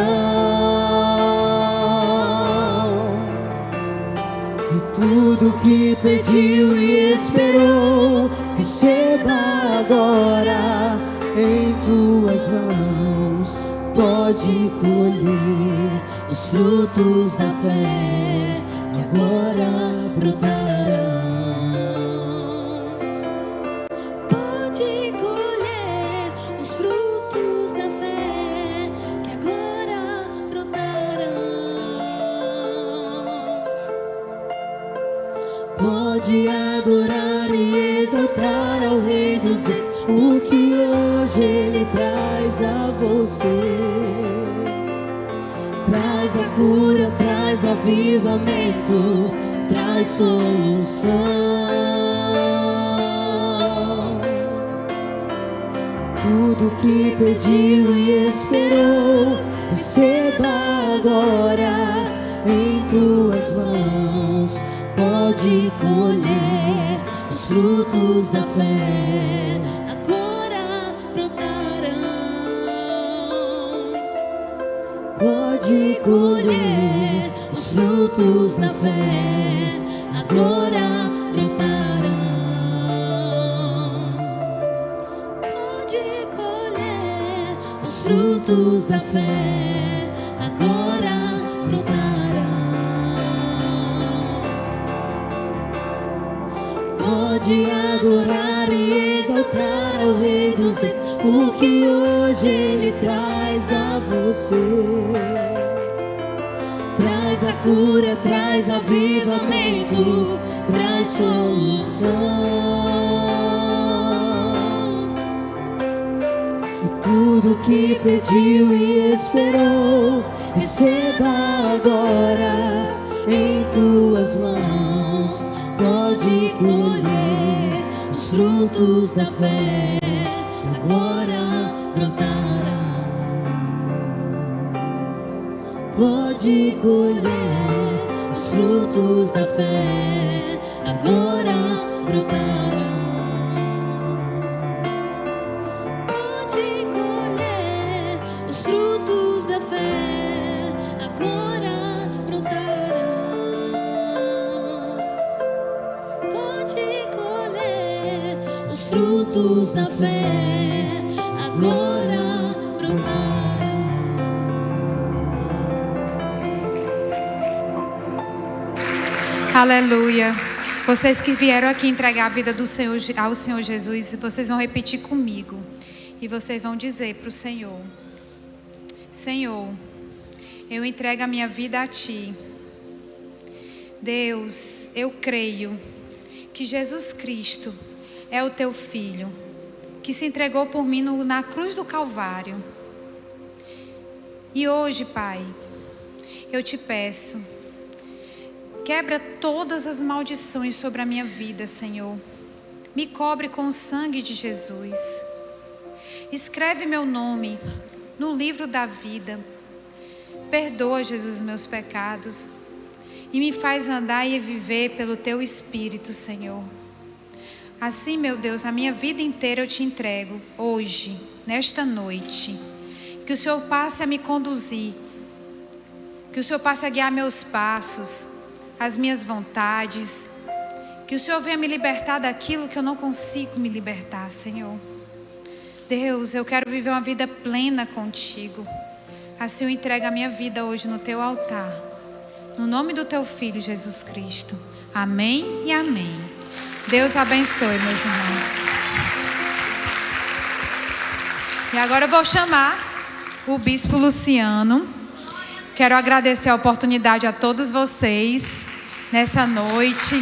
E tudo que pediu e esperou, receba agora em tuas mãos. Pode colher os frutos da fé que agora brotarão. Pode colher os frutos da fé que agora brotarão. Pode adorar e exaltar ao Rei dos Reis, porque hoje Ele traz a você, traz a cura, traz avivamento, traz solução. Tudo que pediu e esperou, receba agora em tuas mãos. Pode colher os frutos da fé, agora brotarão. Pode colher os frutos da fé, agora brotarão. Pode colher os frutos da fé, agora brotarão. Pode adorar e exaltar ao Rei dos Reis, porque hoje Ele traz a você. Traz a cura, traz avivamento, traz solução. E tudo que pediu e esperou, receba agora em tuas mãos. Pode colher os frutos da fé, agora brotarão. Pode colher os frutos da fé, agora brotarão. Pode colher os frutos da fé, agora brotarão. Pode colher os frutos da fé, agora brotarão. Aleluia. Vocês que vieram aqui entregar a vida do Senhor, ao Senhor Jesus, vocês vão repetir comigo. E vocês vão dizer para o Senhor: Senhor, eu entrego a minha vida a Ti. Deus, eu creio que Jesus Cristo é o Teu Filho, que se entregou por mim na cruz do Calvário. E hoje, Pai, eu te peço, quebra todas as maldições sobre a minha vida, Senhor. Me cobre com o sangue de Jesus. Escreve meu nome no livro da vida. Perdoa, Jesus, os meus pecados. E me faz andar e viver pelo Teu Espírito, Senhor. Assim, meu Deus, a minha vida inteira eu te entrego hoje, nesta noite. Que o Senhor passe a me conduzir. Que o Senhor passe a guiar meus passos, as minhas vontades. Que o Senhor venha me libertar daquilo que eu não consigo me libertar, Senhor. Deus, eu quero viver uma vida plena contigo. Assim eu entrego a minha vida hoje no Teu altar. No nome do Teu Filho, Jesus Cristo. Amém e amém. Deus abençoe, meus irmãos. E agora eu vou chamar o Bispo Luciano. Quero agradecer a oportunidade a todos vocês nessa noite.